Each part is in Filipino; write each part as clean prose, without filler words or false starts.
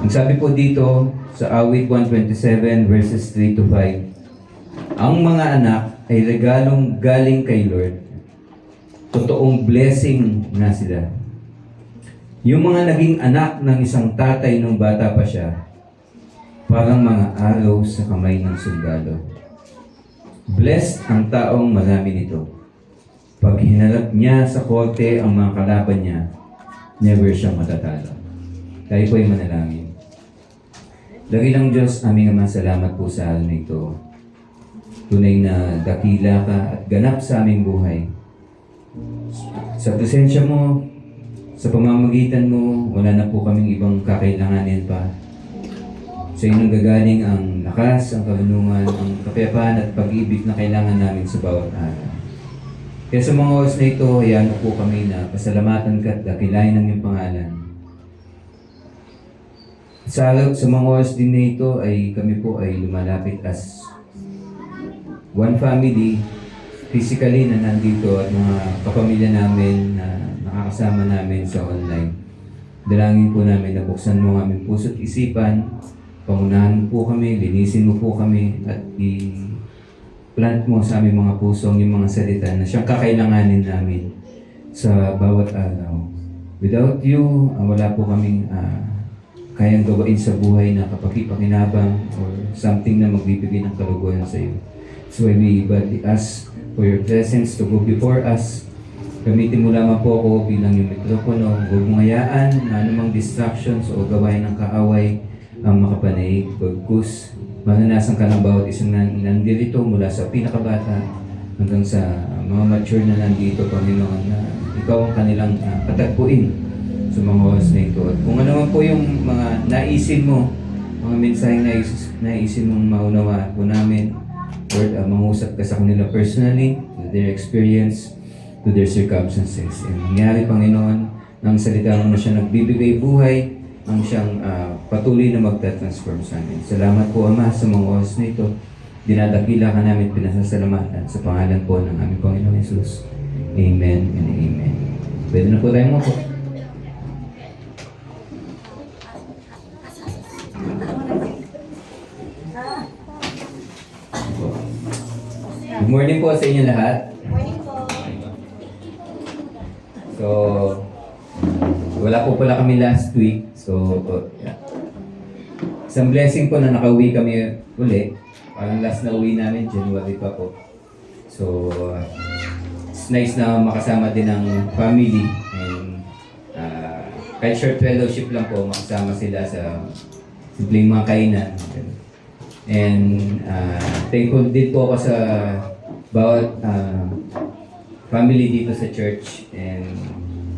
Ang sabi po dito sa awit 127 verses 3 to 5, ang mga anak ay regalong galing kay Lord. Totoong blessing na sila. Yung mga naging anak ng isang tatay nung bata pa siya, parang mga araw sa kamay ng sundalo. Blessed ang taong marami nito. Pag hinarap niya sa korte ang mga kalaban niya, never siya matatalo. Tayo po ay manalangin. Dakilang Diyos, aming Ama, salamat po sa araw na ito. Tunay na dakila ka at ganap sa aming buhay. Sa presensya mo, sa pamamagitan mo, wala na po kaming ibang kakailanganin pa. Sa inyo gagaling ang lakas, ang karunungan, ang kapayapaan at pag-ibig na kailangan namin sa bawat araw. Kaya sa mga oras na ito, hayaan mo po kami na pasalamatan ka at dakilain ng iyong pangalan. Sa mga oras din na ito ay kami po ay lumalapit as one family, physically na nandito at mga kapamilya namin na nakakasama namin sa online. Dalangin po namin na buksan mo ang aming puso't isipan, pangunahan mo po kami, linisin mo po kami at i-plant mo sa aming mga puso yung mga salita na siyang kakailanganin namin sa bawat araw. Without you, wala po kaming kayang gawain sa buhay na kapakipakinabang or something na magbibigay ng kaluguran sa iyo. So we badly ask for your presence to go before us. Gamitin mo lamang po ako bilang yung mikropono. Huwag mong hayaan na anumang distractions o gawain ng kaaway ang makapanahig. Bagkus, mananasan ka ng bawat isang nandito mula sa pinakabata hanggang sa mga mature na nandito, Panginoon, na ikaw ang kanilang patagpuin sa mga oras na ito. At kung ano man po yung mga naisin mo, mga mensaheng naisin mong maunawa po namin, Lord, mangusap ka sa kanila personally, to their experience, to their circumstances. And nangyari, Panginoon, ng salita mo na siya nagbibigay buhay, ang siyang patuloy na magtatransform sa amin. Salamat po, Ama, sa mga oras na ito. Dinadakila ka namin, pinasasalamatan sa pangalan po ng aming Panginoon Jesus. Amen and amen. Pwede na po tayo mo po. Good morning po sa inyo lahat. Morning po. So, wala po pala kami last week. So, yeah. Isang blessing po na nakauwi kami uli. Parang last na uwi namin, January pa po. So, it's nice na makasama din ng family. And kahit short fellowship lang po, makasama sila sa simpleng mga kainan. And thankful din po ako sa bawat family dito sa church. And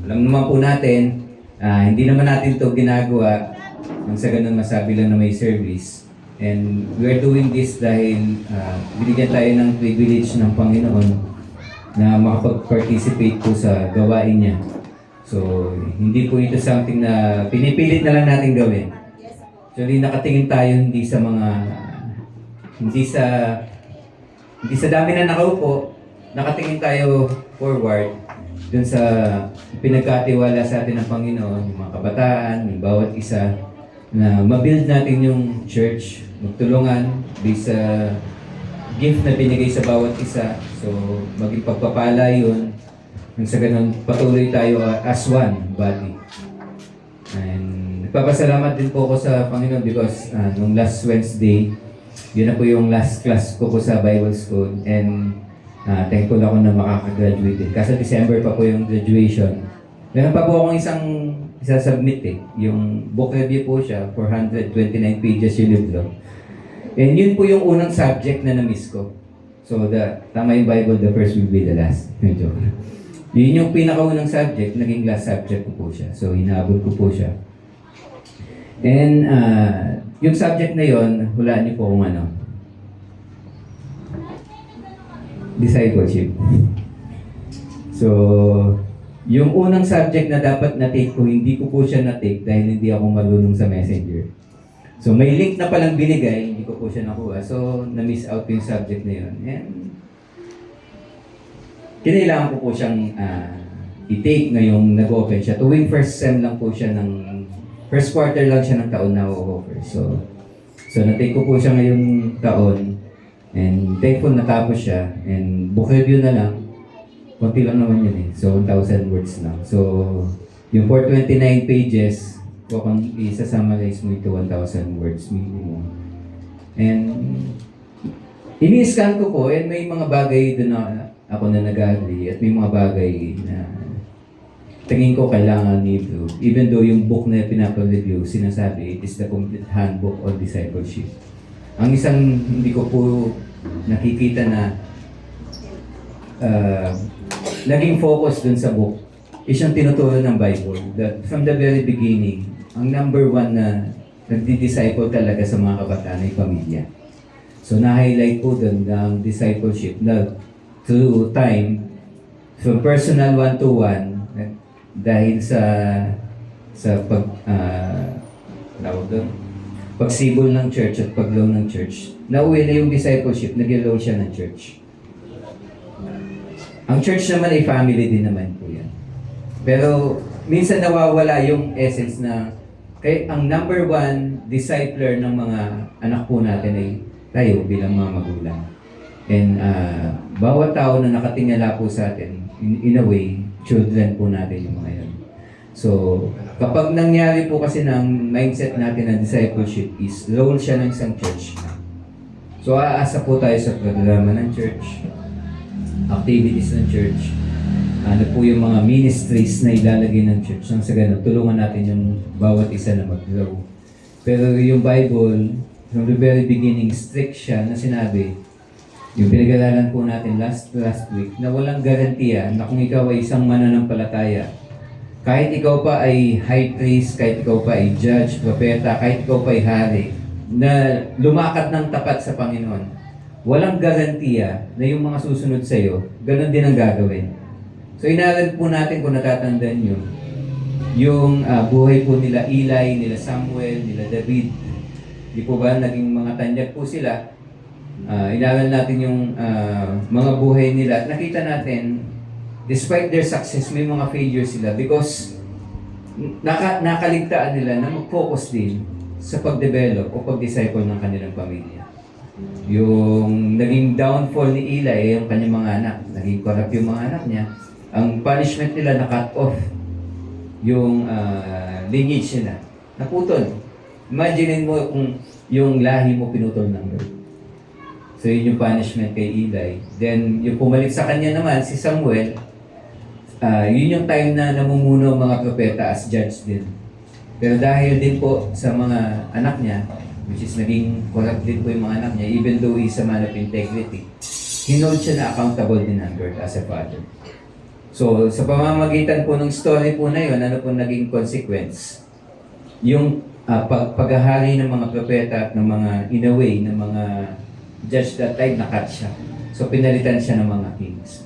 alam naman po natin, hindi naman natin ito ginagawa nang sa ganun masabi lang na may service. And we're doing this dahil binigyan tayo ng privilege ng Panginoon na makapag-participate po sa gawain niya. So, hindi po ito something na pinipilit na lang natin gawin. Actually, nakatingin tayo hindi sa dami na nakaupo, nakatingin tayo forward dun sa pinagkatiwala sa atin ng Panginoon, yung mga kabataan, yung bawat isa, na mabuild natin yung church, magtulungan based sa gift na binigay sa bawat isa. So, maging pagpapala yun. Nang sa ganun, patuloy tayo as one body. And nagpapasalamat din po ako sa Panginoon because nung last Wednesday, yun na po yung last class ko sa Bible School. And thankful ako na makakagraduate din. Kasi December pa po yung graduation. Meron pa po akong isa-submit Yung book review po siya, 429 pages yung libro. And yun po yung unang subject na na-miss ko. So, tama yung Bible, the first will be the last. Medyo. Yun yung pinakaunang subject, naging last subject ko po siya. So, hinabol ko po siya. And, yung subject na yon, hulaan niyo po kung ano. Discipleship. So, yung unang subject na dapat na-take ko, hindi ko po siya na-take dahil hindi ako marunong sa Messenger. So, may link na palang binigay, hindi ko po siya nakuha. So, na-miss out yung subject na yun. And, kinailangan ko po siyang i-take ngayong nag-open siya. Tuwing first sem lang po siya ng first quarter lang siya ng taon na offer. So na-take ko po siya ngayong taon and thankful natapos siya and book review na lang. Konti lang naman yun eh. So 1,000 words lang. So yung 429 pages, kung isa-summarize mo ito 1,000 words minimum. And ini-scan ko po and may mga bagay doon na ako na nag-agree at may mga bagay na tingin ko kailangan i-improve. Even though yung book na pinapa-review, sinasabi, it is the complete handbook of discipleship. Ang isang hindi ko po nakikita na naging focus dun sa book is yung tinuturo ng Bible. That from the very beginning, ang number one na nagdi-disciple talaga sa mga kabataan ay pamilya. So na-highlight po dun ng discipleship na through time, from personal one-to-one, dahil sa pagsibol ng church at paglaw ng church, nauwi na yung discipleship, nag-law siya ng church. Ang church naman ay family din naman po yan. Pero minsan nawawala yung essence na ang number one discipler ng mga anak po natin ay tayo bilang mga magulang. And bawat tao na nakatingala po sa atin, in a way, children po natin yung mga yun. So, kapag nangyari po kasi ng mindset natin na discipleship is role siya ng isang church. So, aasa po tayo sa programa ng church, activities ng church, ano po yung mga ministries na ilalagay ng church. Nang sa ganun, tulungan natin yung bawat isa na mag-grow. Pero yung Bible, from the very beginning, strict siya na sinabi, yung pinag-aralan po natin last week, na walang garantiya na kung ikaw ay isang mananampalataya, kahit ikaw pa ay high priest, kahit ikaw pa ay judge, propeta, kahit ikaw pa ay hari, na lumakad ng tapat sa Panginoon, walang garantiya na yung mga susunod sa iyo, ganun din ang gagawin. So inaral po natin kung natatandaan nyo, yung buhay po nila Eli, nila Samuel, nila David, di po ba naging mga tanyak po sila? Inaral natin yung mga buhay nila at nakita natin, despite their success, may mga failures sila because nakaligtaan nila na mag-focus din sa pag-develop o pag-disciple ng kanilang pamilya. Yung naging downfall ni Eli, yung kanyang mga anak, naging corrupt yung mga anak niya, ang punishment nila na-cut off yung lineage nila. Naputol. Imagine mo kung yung lahi mo pinutol ng Lord. So yun yung punishment kay Eli. Then yung pumalit sa kanya naman, si Samuel, yun yung time na namumuno ang mga propeta as judge din. Pero dahil din po sa mga anak niya, which is naging corrupt din po yung mga anak niya, even though he's a man of integrity, hinold siya na accountable din ng Lord as a father. So sa pamamagitan po ng story po na yun, ano po naging consequence? Yung paghahari ng mga propeta at ng mga, in a way, ng mga judge that time, nakat siya. So pinalitan siya ng mga kings.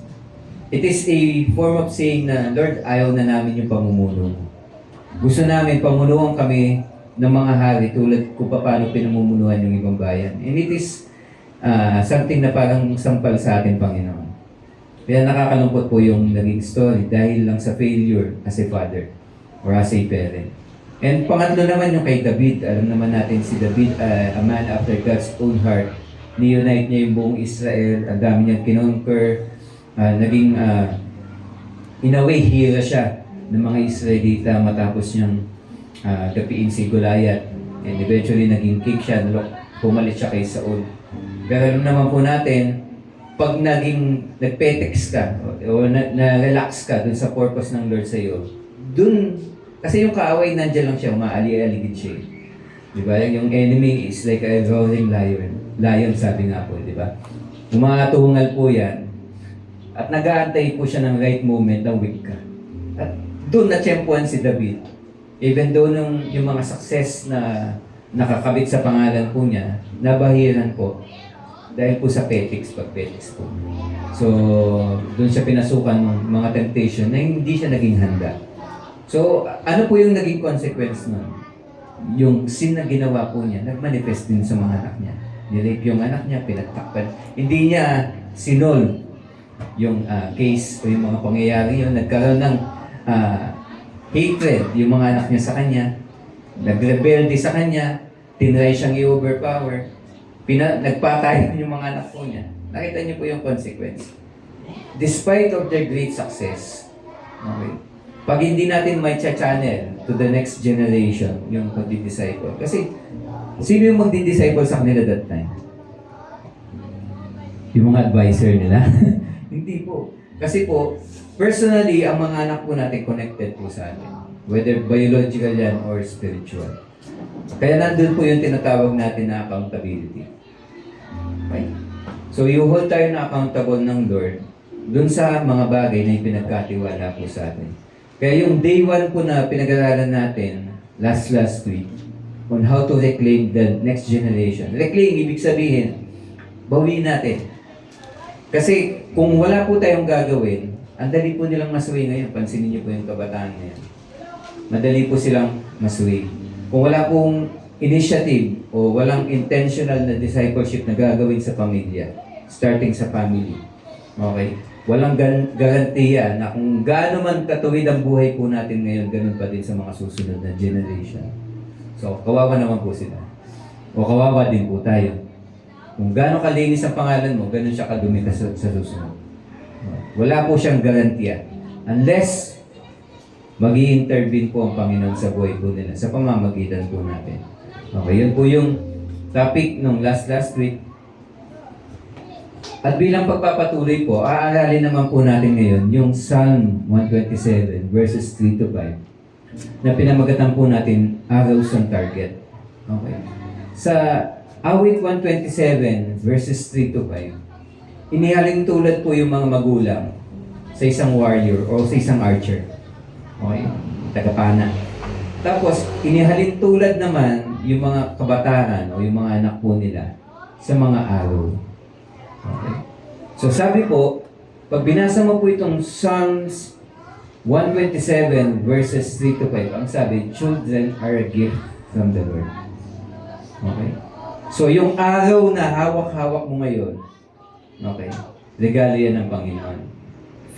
It is a form of saying na, Lord, ayaw na namin yung pamumuno mo. Gusto namin pamunuan kami ng mga hari tulad kung paano pinamumunuan yung ibang bayan. And it is something na parang sampal sa atin, Panginoon. Kaya nakakalungkot po yung naging story dahil lang sa failure as a father or as a parent. And pangatlo naman yung kay David. Alam naman natin si David, a man after God's own heart. Ni-unite niya yung buong Israel. Ang dami niyang kinonquer. Naging, in a way, hero siya ng mga Israelita matapos niyang dapiin si Goliath. And eventually, naging king siya. Pumalit siya kay Saul. Pero alam naman po natin, pag nagpetex ka o na-relax ka dun sa purpose ng Lord sa iyo, dun, kasi yung kaaway nandiyan lang siya, umaali-aligid siya. Diba? Yung enemy is like a roaring lion. Lion, sabi nga po, diba? Umatungal po yan. At nag-aantay po siya ng right moment na weak ka. At doon na-tsempuan si David. Even though yung mga success na nakakabit sa pangalan po niya, nabahiran po. Dahil po sa pag-petics po. So, doon siya pinasukan ng mga temptation na hindi siya naging handa. So, ano po yung naging consequence nun? Yung sin na ginawa po niya, nag-manifest din sa mga anak niya. Nirape yung anak niya, pinagtakpan. Hindi niya sinol yung case o yung mga pangyayari yun. Nagkaroon ng hatred yung mga anak niya sa kanya. nagrebelde sa kanya, tinry siyang i-overpower, nagpatayan yung mga anak po niya. Nakita niyo po yung consequence. Despite of their great success, okay, pag hindi natin may channel to the next generation, yung pagdi-disciple. Kasi, sino yung magdi-disciple sa kanila that time? Yung mga advisor nila? Hindi po. Kasi po, personally, ang mga anak po natin connected po sa atin. Whether biological yan or spiritual. Kaya nandun po yung tinatawag natin na accountability. Okay? So, you hold tayo na accountable ng Lord dun sa mga bagay na ipinagkatiwala po sa atin. Kaya yung day 1 po na pinag-aralan natin last week on how to reclaim the next generation. Reclaim, ibig sabihin, bawiin natin. Kasi kung wala po tayong gagawin, ang dali po nilang masuwi ngayon. Pansinin niyo po yung kabataan ngayon. Madali po silang masuwi. Kung wala pong initiative o walang intentional na discipleship na gagawin sa pamilya, starting sa family. Okay? Walang garantiya na kung gaano man katuwid ang buhay po natin ngayon, ganun pa din sa mga susunod na generation. So, kawawa naman po sila. O kawawa din po tayo. Kung gaano kalinis ang pangalan mo, ganun siya kadumi sa susunod. Wala po siyang garantiya. Unless mag-i-intervene po ang Panginoon sa buhay po nila, sa pamamagitan po natin. Okay, yun po yung topic nung last week. At bilang pagpapatuloy po, aaralin naman po natin ngayon yung Psalm 127 verses 3 to 5 na pinamagatan po natin Arrows on Target. Okay. Sa awit 127 verses 3 to 5, inihaling tulad po yung mga magulang sa isang warrior o sa isang archer. Okay? Tagapana. Tapos, inihalin tulad naman yung mga kabataan o yung mga anak po nila sa mga arrow. Okay. So sabi po, pag binasa mo po itong Psalms 127 verses 3 to 5, ang sabi, children are a gift from the Lord. Okay. So yung araw na hawak-hawak mo ngayon, okay, regalo yan ng Panginoon.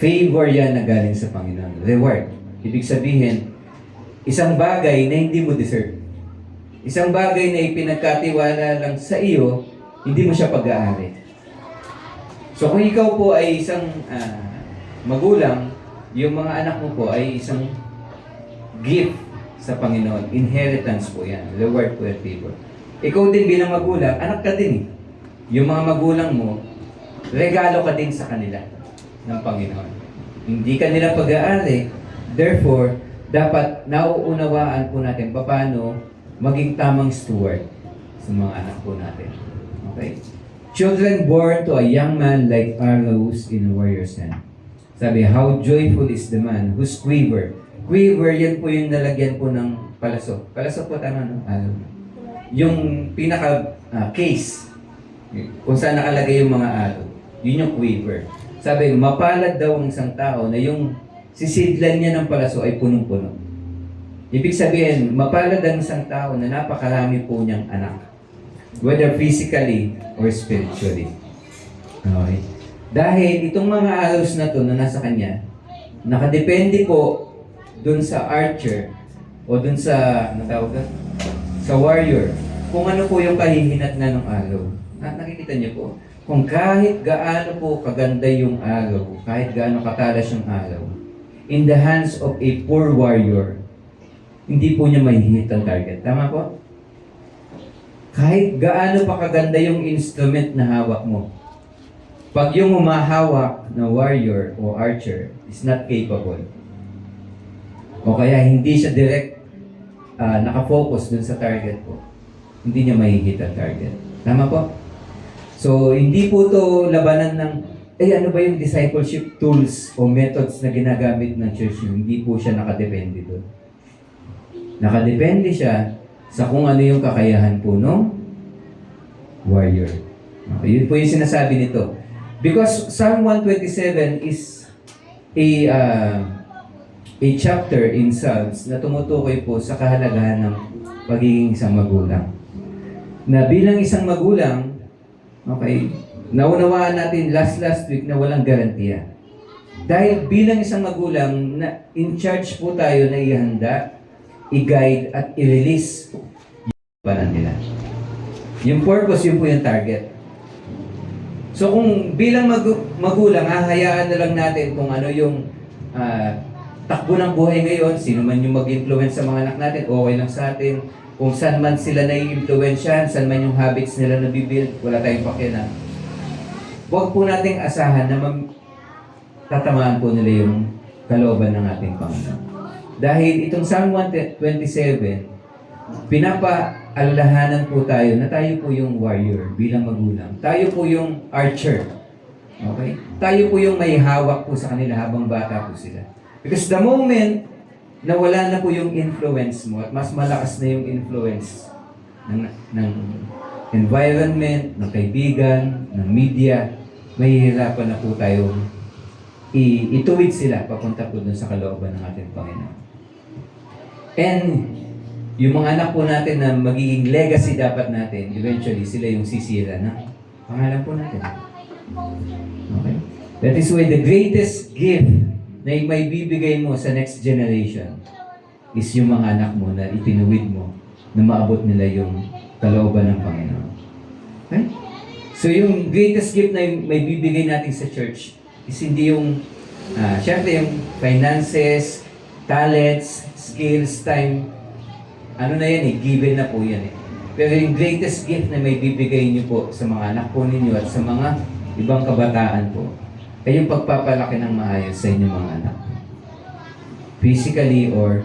Favor yan na galing sa Panginoon. Reward. Ibig sabihin, isang bagay na hindi mo deserve. Isang bagay na ipinagkatiwala lang sa iyo, hindi mo siya pag-aari. So kung ikaw po ay isang magulang, yung mga anak mo po ay isang gift sa Panginoon. Inheritance po yan. Reward po at favor. Ikaw din bilang magulang, anak ka din. Yung mga magulang mo, regalo ka din sa kanila ng Panginoon. Hindi ka nila pag-aari. Therefore, dapat nauunawaan po natin paano maging tamang steward sa mga anak po natin. Okay? Children born to a young man like arrows in a warrior's hand. Sabi, how joyful is the man whose quiver. Quiver, yan po yung nalagyan po ng palaso. Palaso po, tama, no? Yung pinaka case, kung saan nakalagay yung mga arrow. Yun yung quiver. Sabi, mapalad daw ang isang tao na yung sisidlan niya ng palaso ay punong-puno. Ibig sabihin, mapalad ang isang tao na napakarami po niyang anak. Whether physically or spiritually. Okay. Dahil itong mga arrows na to na nasa kanya, nakadepende po dun sa archer o dun sa, ano tawag ka? Sa warrior, kung ano po yung kahihinat na ng araw. Nakikita niyo po, kung kahit gaano po kaganda yung araw, kahit gaano katalas yung araw, in the hands of a poor warrior, hindi po niya mahihit ang target. Tama po? Kahit gaano pa kaganda yung instrument na hawak mo, pag yung humahawak na warrior o archer is not capable, o kaya hindi siya direct nakafocus dun sa target po, hindi niya mahihit ang target. Tama po? So, hindi po to labanan ng, ano ba yung discipleship tools o methods na ginagamit ng church? Hindi po siya nakadepende doon. Nakadepende siya sa kung ano yung kakayahan po ng warrior. Okay, yun po yung sinasabi nito. Because Psalm 127 is a chapter in Psalms na tumutukoy po sa kahalagahan ng pagiging isang magulang. Na bilang isang magulang, okay, naunawaan natin last week na walang garantiya. Dahil bilang isang magulang, na in charge po tayo na ihanda, i-guide at i-release yung panan nila. Yung purpose, yun po yung target. So kung bilang magulang, hahayaan na lang natin kung ano yung takbo ng buhay ngayon, sino man yung mag-influence sa mga anak natin, okay lang sa atin. Kung saan man sila nai-influensyahan, saan man yung habits nila nabibuild, wala tayong pakialam. Huwag po nating asahan na tatamaan po nila yung kalooban ng ating Panginoon. Dahil itong Psalm 127, pinapaalalahanan po tayo na tayo po yung warrior bilang magulang. Tayo po yung archer. Okay? Tayo po yung may hawak po sa kanila habang bata po sila. Because the moment na wala na po yung influence mo at mas malakas na yung influence ng environment, ng kaibigan, ng media, mahihirapan na po tayo ituwid sila papunta po dun sa kalooban ng ating Panginoon. And yung mga anak po natin na magiging legacy dapat natin, eventually sila yung sisira na pangalan po natin. Okay? That is why the greatest gift na may bibigay mo sa next generation is yung mga anak mo na itinuwid mo na maabot nila yung kalooban ng Panginoon. Okay? So yung greatest gift na may bibigay natin sa church is hindi yung, syempre yung finances, talents, skills, time, ano na yan given na po yan Pero yung greatest gift na may bibigay niyo po sa mga anak po ninyo at sa mga ibang kabataan po, ay yung pagpapalaki ng maayos sa inyong mga anak. Physically or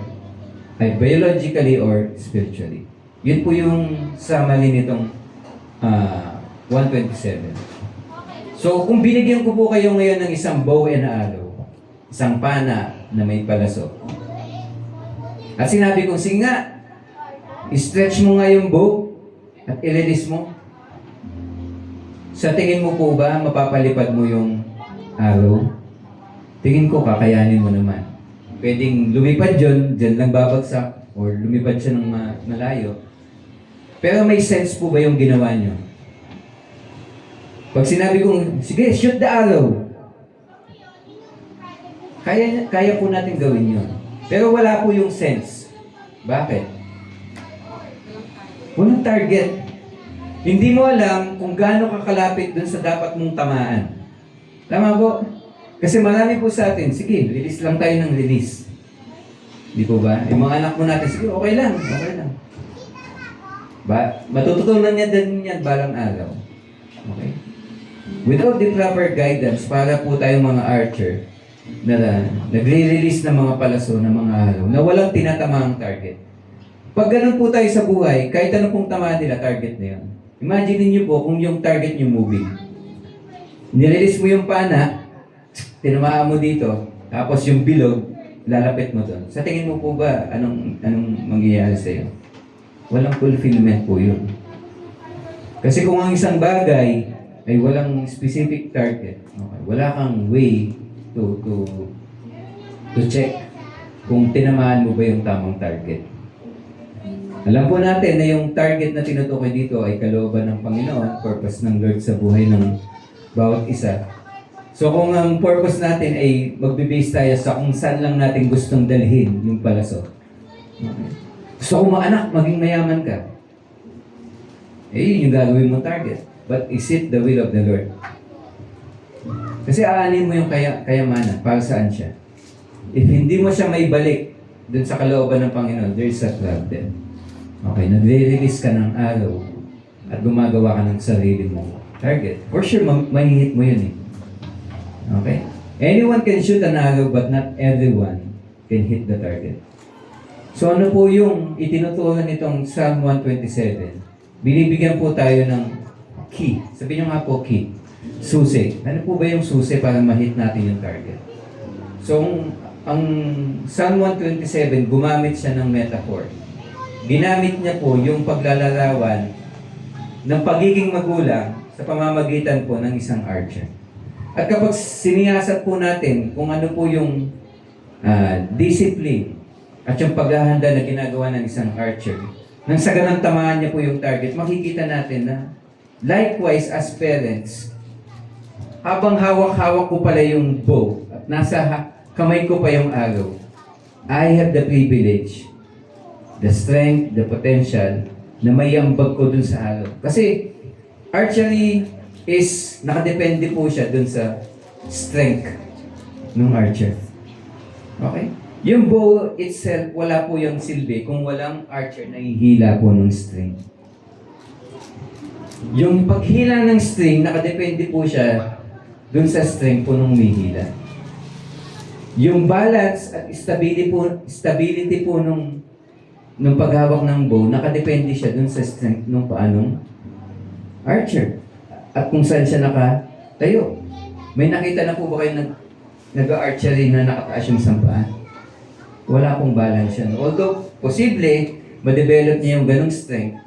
biologically or spiritually. Yun po yung summary nitong 127. So, kung binigyan ko po kayo ngayon ng isang bow and arrow, isang pana na may palaso, at sinabi ko, sige nga, i-stretch mo nga yung bow at i-release mo. Sa tingin mo po ba, mapapalipad mo yung arrow? Tingin ko, kakayanin mo naman. Pwedeng lumipad dyan lang babagsak, or lumipad siya ng malayo. Pero may sense po ba yung ginawa nyo? Pag sinabi kong, sige, shoot the arrow. Kaya po natin gawin yun. Pero wala po yung sense. Bakit? Walang target. Hindi mo alam kung gaano kakalapit dun sa dapat mong tamaan. Tama po? Kasi marami po sa atin, sige, release lang tayo ng release. Di po ba? Yung mga anak mo natin, sige, okay lang. Matututunan niya din yan balang araw. Okay? Without the proper guidance, para po tayong mga archer, na nagre-release ng mga palaso, ng mga araw, na walang tinatamang target. Pag ganun po tayo sa buhay, kahit anong pong tamaan nila, target na yun. Imagine niyo po kung yung target niyo moving. Nirelease mo yung pana, tinamaan mo dito, tapos yung bilog, lalapit mo doon. Sa tingin mo po ba, anong mangyayari sa'yo? Walang fulfillment po yun. Kasi kung ang isang bagay ay walang specific target, okay, wala kang way to check kung tinamaan mo ba yung tamang target. Alam po natin na yung target na tinutukoy dito ay kalooban ng Panginoon, purpose ng Lord sa buhay ng bawat isa. So kung ang purpose natin ay magbe-base tayo sa kung saan lang natin gustong dalhin yung palaso. Okay. Gusto kong anak, maging mayaman ka. Yun yung gagawin mong target. But is it the will of the Lord? Kasi aanin mo yung kayamanan. Para saan siya? If hindi mo siya may balik dun sa kalooban ng Panginoon, there is a problem. Okay, nagre-release ka ng araw at gumagawa ka ng sarili mong target. For sure, mahihit mo yun Okay? Anyone can shoot an arrow but not everyone can hit the target. So ano po yung itinuturo nitong Psalm 127? Binibigyan po tayo ng key. Sabihin nyo nga po key. Susi. Ano po ba yung susi para ma-hit natin yung target? So ang Psalm 127, gumamit siya ng metaphor. Ginamit niya po yung paglalarawan ng pagiging magulang sa pamamagitan po ng isang archer. At kapag siniyasat po natin kung ano po yung discipline at yung paghahanda na ginagawa ng isang archer, nang sa ganang tamaan niya po yung target, makikita natin na likewise as parents, habang hawak-hawak ko pala yung bow at nasa kamay ko pa yung arrow, I have the privilege the strength, the potential na may ambag ko dun sa halo. Kasi archery is nakadepende po siya dun sa strength ng archer. Okay? Yung bow itself, wala po yung silbi kung walang archer na ihila po ng string. Yung paghila ng string, nakadepende po siya dun sa string po nung mihila. Yung balance at stability po nung paghawak ng bow, nakadepende siya dun sa strength nung paanong archer. At kung saan siya nakatayo. May nakita na po ba kayo nag-archery na nakataas yung isang paa? Wala pong balance yan. Although, posible, ma-develop niya yung ganong strength.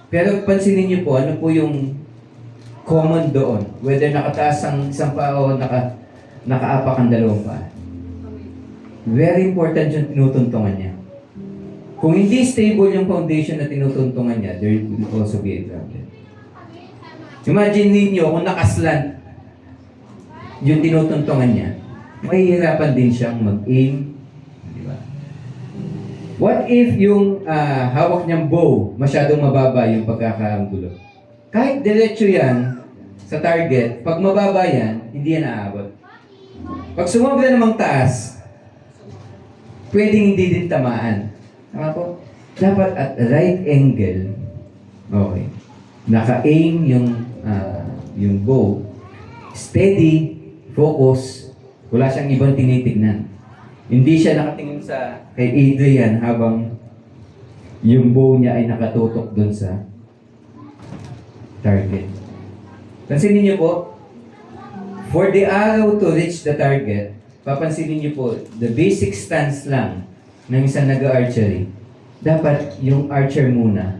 Pero pansinin niyo po, ano po yung common doon? Whether nakataas ang isang paa o nakaapak ang dalawang paa. Very important yung tinutuntungan niya. Kung hindi stable yung foundation na tinutuntungan niya, there will also be a problem. Imagine ninyo kung nakaslant yung tinutuntungan niya, mahihirapan din siyang mag-aim. Di ba? What if yung hawak niyang bow, masyadong mababa yung pagkakaanggulo? Kahit diretso yan sa target, pag mababa yan, hindi yan aabot. Pag sumobra namang taas, pwedeng hindi din tamaan. Tama po? Dapat at right angle, okay, naka-aim yung bow, steady, focus, wala siyang ibang tinitignan. Hindi siya nakatingin kay Adrian habang yung bow niya ay nakatutok dun sa target. Pansinin niyo po, for the arrow to reach the target, papansinin niyo po, the basic stance lang ng isang nag-archery, dapat yung archer muna,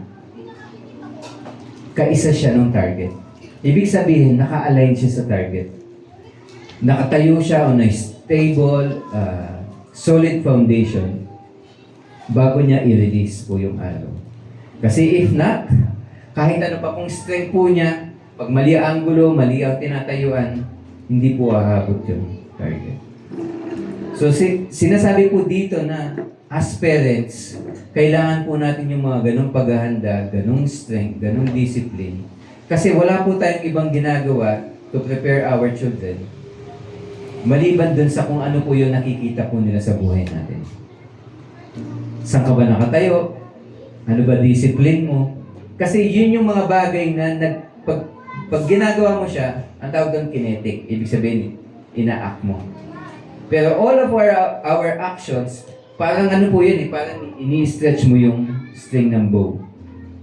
kaisa siya ng target. Ibig sabihin, naka-align siya sa target. Nakatayo siya on a stable, solid foundation bago niya i-release po yung arrow. Kasi if not, kahit ano pa pong strength po niya, pag mali ang angulo, mali ang tinatayuan, hindi po aabot yung target. So sinasabi po dito na as parents, kailangan po natin yung mga ganong paghahanda, ganong strength, ganong discipline. Kasi wala po tayong ibang ginagawa to prepare our children maliban dun sa kung ano po yung nakikita po nila sa buhay natin. Saan ka ba nakatayo? Ano ba discipline mo? Kasi yun yung mga bagay na pag ginagawa mo siya, ang tawag doon kinetic. Ibig sabihin, ina-act mo. Pero all of our actions, parang ano po yun parang ini-stretch mo yung string ng bow.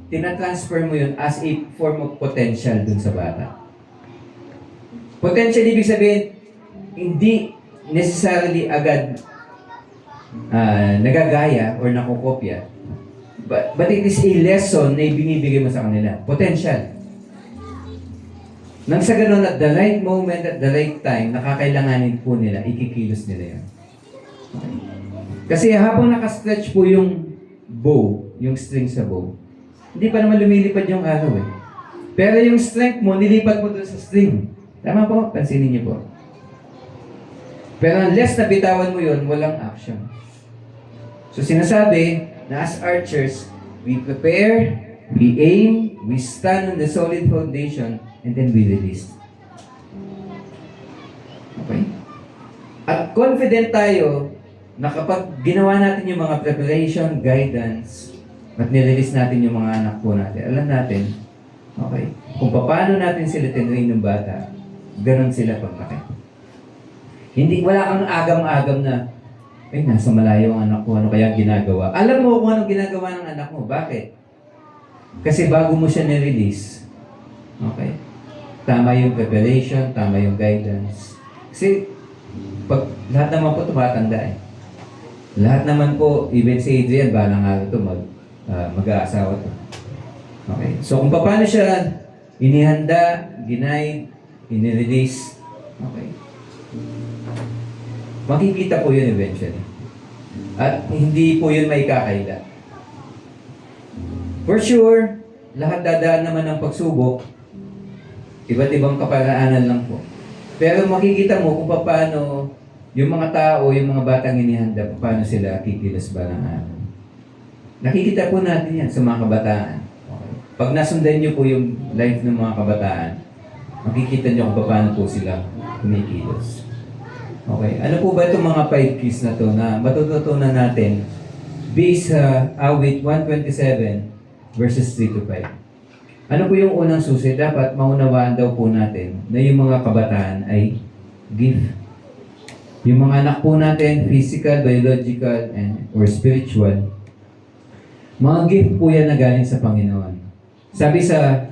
Tina-transfer mo yun as a form of potential dun sa bata. Potential, ibig sabihin, hindi necessarily agad nagagaya or nakukopya. But it is a lesson na ibinibigay mo sa kanila. Potential. Nang sa ganun, at the right moment, at the right time, nakakailanganin po nila, ikikilos nila yan. Okay. Kasi habang nakastretch po yung bow, yung string sa bow, hindi pa naman lumilipad yung araw eh. Pero yung strength mo, nilipad mo doon sa string. Tama po? Pansinin niyo po. Pero unless nabitawan mo yun, walang action. So sinasabi na as archers, we prepare, we aim, we stand on the solid foundation, and then we release. Okay? At confident tayo na kapag ginawa natin yung mga preparation, guidance, at nirelease natin yung mga anak po natin, alam natin, okay, kung paano natin sila tinrain ng bata, ganun sila paglaki. Hindi, wala kang agam-agam na, nasa malayo ang anak ko, ano kaya ginagawa? Alam mo kung anong ginagawa ng anak mo. Bakit? Kasi bago mo siya nirelease, okay, tama yung preparation, tama yung guidance. Kasi, lahat naman po tumatanda eh. Lahat naman po, even si Adrian, balang araw ito, mag-aasawa to. Okay? So, kung paano siya inihanda, ginaid, inirelease, okay, makikita po yun eventually. At hindi po yun may kakaila. For sure, lahat dadaan naman ng pagsubok, iba't ibang kaparaanan lang po. Pero makikita mo kung paano yung mga tao, yung mga batang inihanda, paano sila kikilos ba ng araw. Nakikita po natin yan sa mga kabataan. Okay. Pag nasundan niyo po yung life ng mga kabataan, makikita niyo kung paano po sila kumikilos. Okay. Ano po ba itong mga 5 keys na to na matututunan natin based sa awit 127 verses 3 to 5? Ano po yung unang susi? Dapat maunawaan daw po natin na yung mga kabataan ay gift. Yung mga anak po natin, physical, biological, and or spiritual, mga gift po yan na galing sa Panginoon. Sabi sa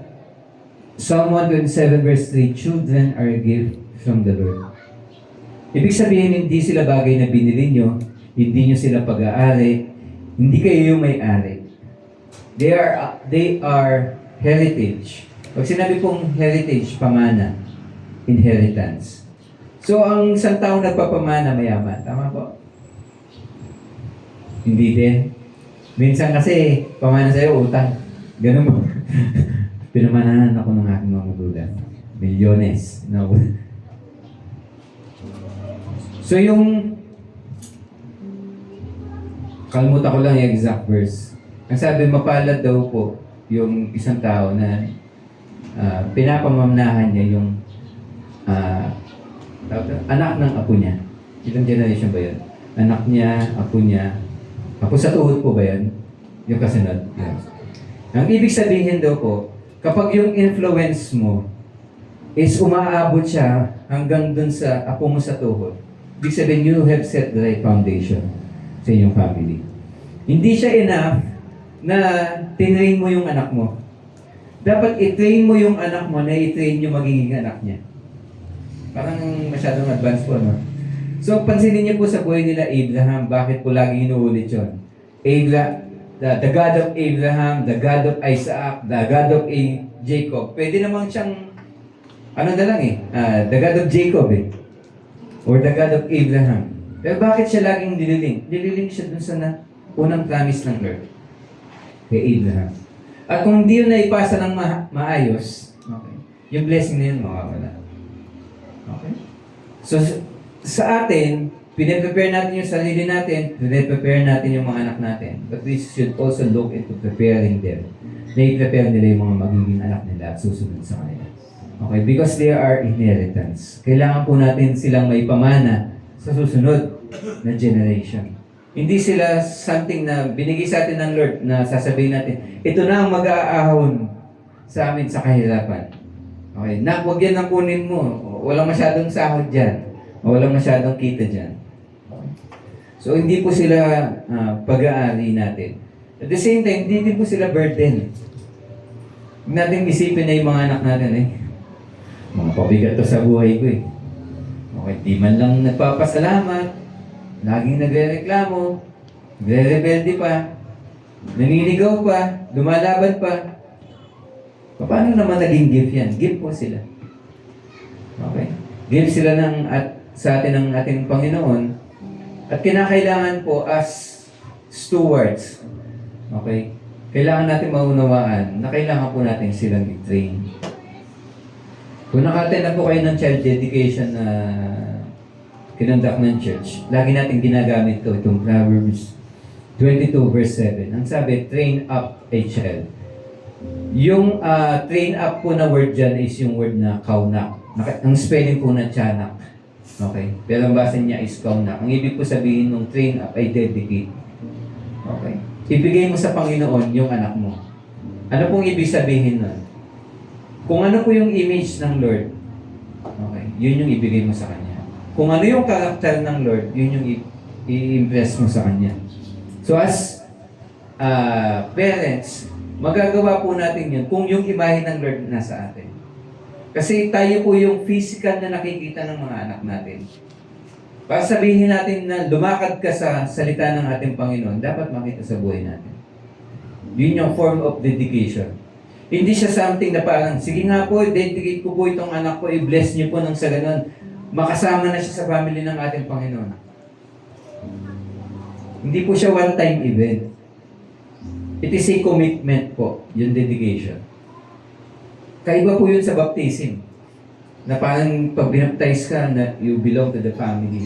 Psalm 127 verse 3, children are a gift from the Lord. Ibig sabihin, hindi sila bagay na binili nyo, hindi nyo sila pag-aari, hindi kayo yung may-ari. They are heritage. Pag sinabi pong heritage, pamana, inheritance. So, ang isang tao nagpapamana, mayaman. Tama po? Hindi din. Minsan kasi, pamana sa'yo, utang. Ganun mo. Pinamanahan ako ng aking mga magulang. Milyones. No? So, yung kalimutan ko lang yung exact verse. Ang sabi, mapalad daw po yung isang tao na pinapamamanahan niya yung anak ng apo niya. Ilang generation ba yun? Anak niya, apo sa tuhod po ba yan? Yung kasunod? Yes. Ang ibig sabihin daw po, kapag yung influence mo is umaabot siya hanggang dun sa apo mo sa tuhod, ibig sabihin you have set the right foundation sa inyong family. Hindi siya enough na tinrain mo yung anak mo. Dapat i-train mo yung anak mo na i-train yung magiging anak niya. Parang masyadong advanced po, no? So, pansinin niyo po sa buhay nila Abraham, bakit po lagi inuulit yun? The God of Abraham, the God of Isaac, the God of Jacob. Pwede namang siyang, ano na lang the God of Jacob or the God of Abraham. Pero bakit siya laging dililing? Dililing siya dun sa unang promise ng Lord kay Abraham. At kung di yun na ipasa ng maayos, okay, yung blessing na yun mawawala. Okay? So, sa atin, pinaprepare natin yung sarili natin, pinaprepare natin yung mga anak natin. But we should also look into preparing them. Na-prepare nila yung mga magiging anak nila at susunod sa kanila. Okay? Because they are inheritance. Kailangan po natin silang may pamana sa susunod na generation. Hindi sila something na binigay sa atin ng Lord na sasabihin natin, ito na ang mag-aahon sa amin sa kahirapan. Okay, huwag yan ang kunin mo. Walang masyadong sahod dyan. Walang masyadong kita dyan. Okay. So, hindi po sila pag-aari natin. At the same time, hindi din po sila burden. Huwag natin isipin na yung mga anak natin, mga pabigat to sa buhay ko Okay, di man lang nagpapasalamat, laging nagre-reklamo, nagre-rebelde pa, naninigaw pa, lumalaban pa. Paano naman naging gift yan? Gift po sila. Okay? Gift sila sa atin ng ating Panginoon at kinakailangan po as stewards. Okay? Kailangan natin maunawaan na kailangan po natin silang i-train. Kung naka-attend na po kayo ng child dedication na kinonduct ng church, lagi natin ginagamit itong Proverbs 22 verse 7. Ang sabi, train up a child. Yung train up po na word dyan is yung word na kaunak. Ang spelling po na tiyanak. Okay? Pero ang basa niya is kaunak. Ang ibig po sabihin ng train up ay dedicate. Okay? Ibigay mo sa Panginoon yung anak mo. Ano pong ibig sabihin nun? Kung ano po yung image ng Lord, okay, yun yung ibigay mo sa Kanya. Kung ano yung karakter ng Lord, yun yung i-impress mo sa Kanya. So as parents, magagawa po natin yun kung yung imahe ng Lord nasa atin. Kasi tayo po yung physical na nakikita ng mga anak natin. Para sabihin natin na lumakad ka sa salita ng ating Panginoon, dapat makita sa buhay natin. Yun yung form of dedication. Hindi siya something na parang, sige nga po, dedicate ko po itong anak ko, i-bless niyo po ng sa ganun. Makasama na siya sa family ng ating Panginoon. Hindi po siya one-time event. It is a commitment po, yung dedication. Kaiba po yun sa baptism. Na parang pag binaptize ka, na you belong to the family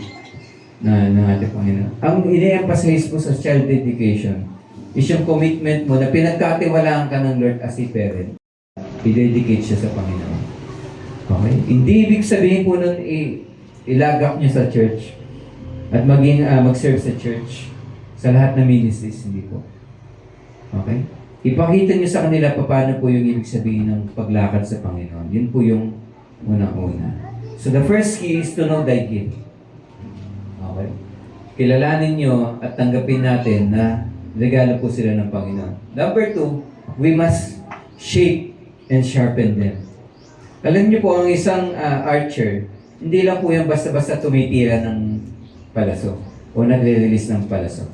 ng ating Panginoon. Ang ini-emphasize po sa child dedication is yung commitment mo na pinagkatiwalaan ka ng Lord as a parent. I-dedicate siya sa Panginoon. Okay? Hindi ibig sabihin po nun ilagak niyo sa church at maging mag-serve sa church sa lahat ng ministries, hindi po. Okay? Ipakita niyo sa kanila paano po yung ibig sabihin ng paglakad sa Panginoon. Yun po yung unang-una. So the first key is to know thy gift. Okay? Kilalanin niyo at tanggapin natin na regalo po sila ng Panginoon. Number 2, we must shape and sharpen them. Alam niyo po, ang isang archer, hindi lang po yan basta-basta tumitira ng palaso o nagre-release ng palaso.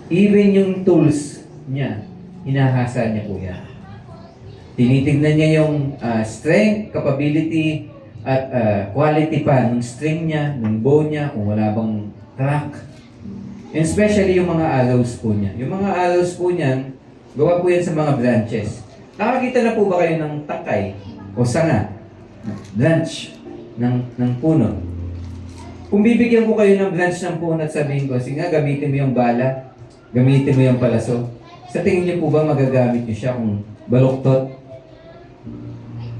Even yung tools niya, hinahasa niya po yan. Tinitignan niya yung strength, capability, at quality pa ng string niya, ng bow niya, kung wala bang crack. And especially yung mga arrows po niya. Yung mga arrows po niyan, gawa po yan sa mga branches. Nakakita na po ba kayo ng takay o sanga? Branch ng puno. Kung bibigyan ko kayo ng branch ng puno at sabihin ko, sige nga, gamitin mo yung bala, gamitin mo yung palaso. Sa tingin niyo po ba magagamit niyo siya kung baluktot?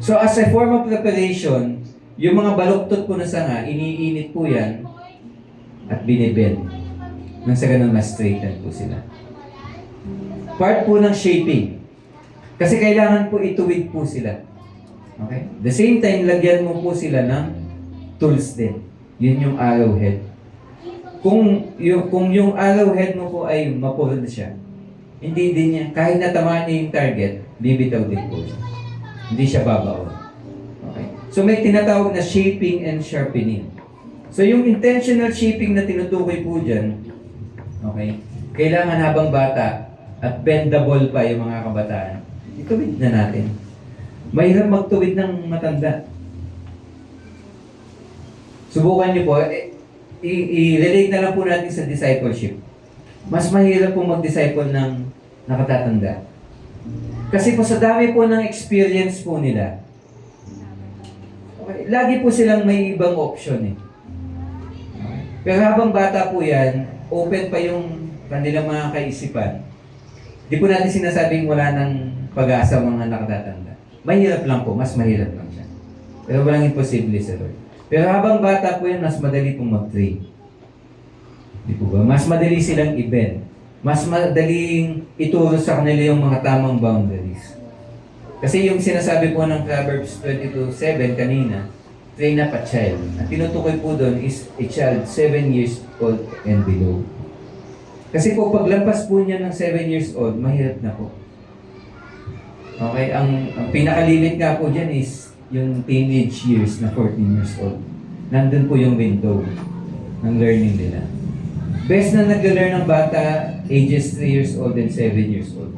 So as a form of preparation, yung mga baluktot po na sanga, iniinit po yan at binibend. Nang sa ganun, mas straighten po sila. Part po ng shaping. Kasi kailangan po ituwid po sila. Okay? The same time, lagyan mo po sila ng tools din. Yun yung arrowhead. Kung yung arrowhead mo po ay mapulad siya, hindi din niya, kahit natamaan niya yung target, bibitaw din po siya. Hindi siya babaon. Okay? So may tinatawag na shaping and sharpening. So yung intentional shaping na tinutukoy po dyan, okay, kailangan habang bata at bendable pa yung mga kabataan, ituwid na natin. Mahirap magtuwid ng matanda. Subukan niyo po, i-relate na lang po natin sa discipleship. Mas mahirap po mag-disciple ng nakatatanda. Kasi po sa dami po ng experience po nila, okay, lagi po silang may ibang option eh. Okay. Pero habang bata po yan, open pa yung kanilang mga kaisipan. Di po natin sinasabing wala ng pag-asa mga nakatatanda. Mahirap lang po, mas mahirap lang siya. Pero walang imposible sa Lord. Pero habang bata po yan, mas madali pong mag-train. Di po ba? Mas madali silang i-bend. Mas madaling ituro sa kanila yung mga tamang boundaries. Kasi yung sinasabi po ng Proverbs 22:7 kanina, train up a child. Ang tinutukoy po doon is a child 7 years old and below. Kasi po paglampas po niya ng 7 years old, mahirap na po. Okay, ang pinakalilit nga po dyan is yung teenage years na 14 years old. Nandun po yung window ng learning nila. Best na nag-learn ng bata, ages 3 years old and 7 years old.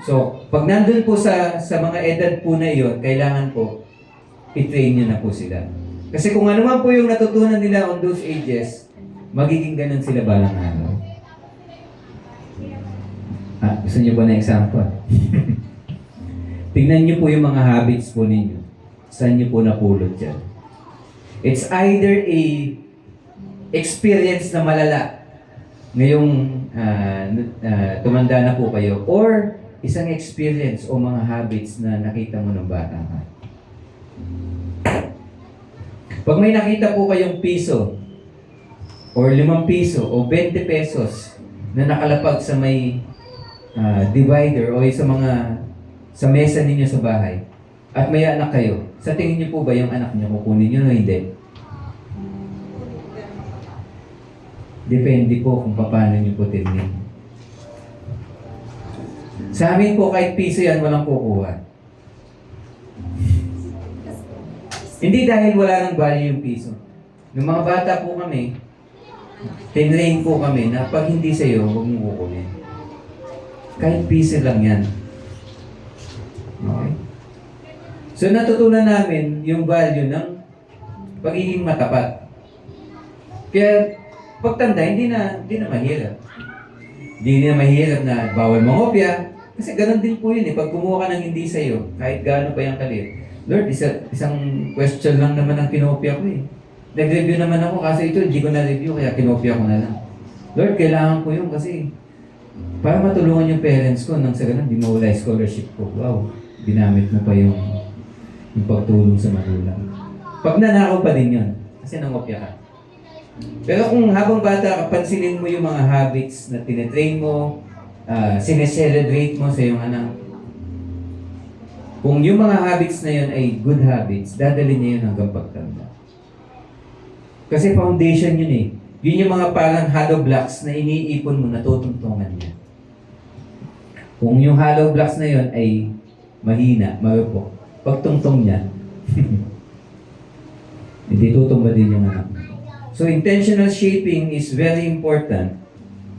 So, pag nandun po sa mga edad po na iyon, kailangan po i-train nyo na po sila. Kasi kung ano man po yung natutunan nila on those ages, magiging ganun sila balang araw. Gusto nyo ba na example? Tingnan nyo po yung mga habits po ninyo. Saan nyo po napulot yan? It's either a experience na malala ngayong tumanda na po kayo, or isang experience o mga habits na nakita mo ng bata ka. Pag may nakita po kayong piso or 5 piso o 20 pesos na nakalapag sa may divider o sa mesa ninyo sa bahay at may anak kayo, sa tingin niyo po ba yung anak niyo kukunin niyo o hindi? Depende po kung paano niyo po tingin. Sa amin po kahit piso yan walang kukuha. Hindi dahil wala ng value yung piso. Nung mga bata po kami, tinrain po kami na pag hindi sa'yo, huwag mong kukunin. Kahit piso lang yan. Okay? So natutunan namin yung value ng pagiging matapat. Kaya pagtanda, hindi na mahirap. Hindi na mahirap na bawal mangopya. Kasi ganun din po yun eh. Pag kumuha ka ng hindi sa'yo, kahit gaano pa yung kalit, Lord, isang question lang naman ang kinopya ko eh. Nag-review naman ako kasi ito, hindi ko na-review, kaya kinopya ko na lang. Lord, kailangan ko yun kasi Para matulungan yung parents ko nang sa ganun, di mawala yung scholarship ko. Wow, ginamit mo pa yung pagtulong sa magulang. Pag nanakaw pa din yun, kasi nangopya ka. Pero kung habang bata, pansinin mo yung mga habits na tinetrain mo, sineselebrate mo sa iyong anak. Kung yung mga habits na yun ay good habits, dadalhin niya yun hanggang pagtanda. Kasi foundation yun eh. Yun yung mga parang hollow blocks na iniipon mo, natutungtungan niya. Kung yung hollow blocks na yun ay mahina, marupok, pagtungtong niya, hindi tutumba din yung anak. So intentional shaping is very important.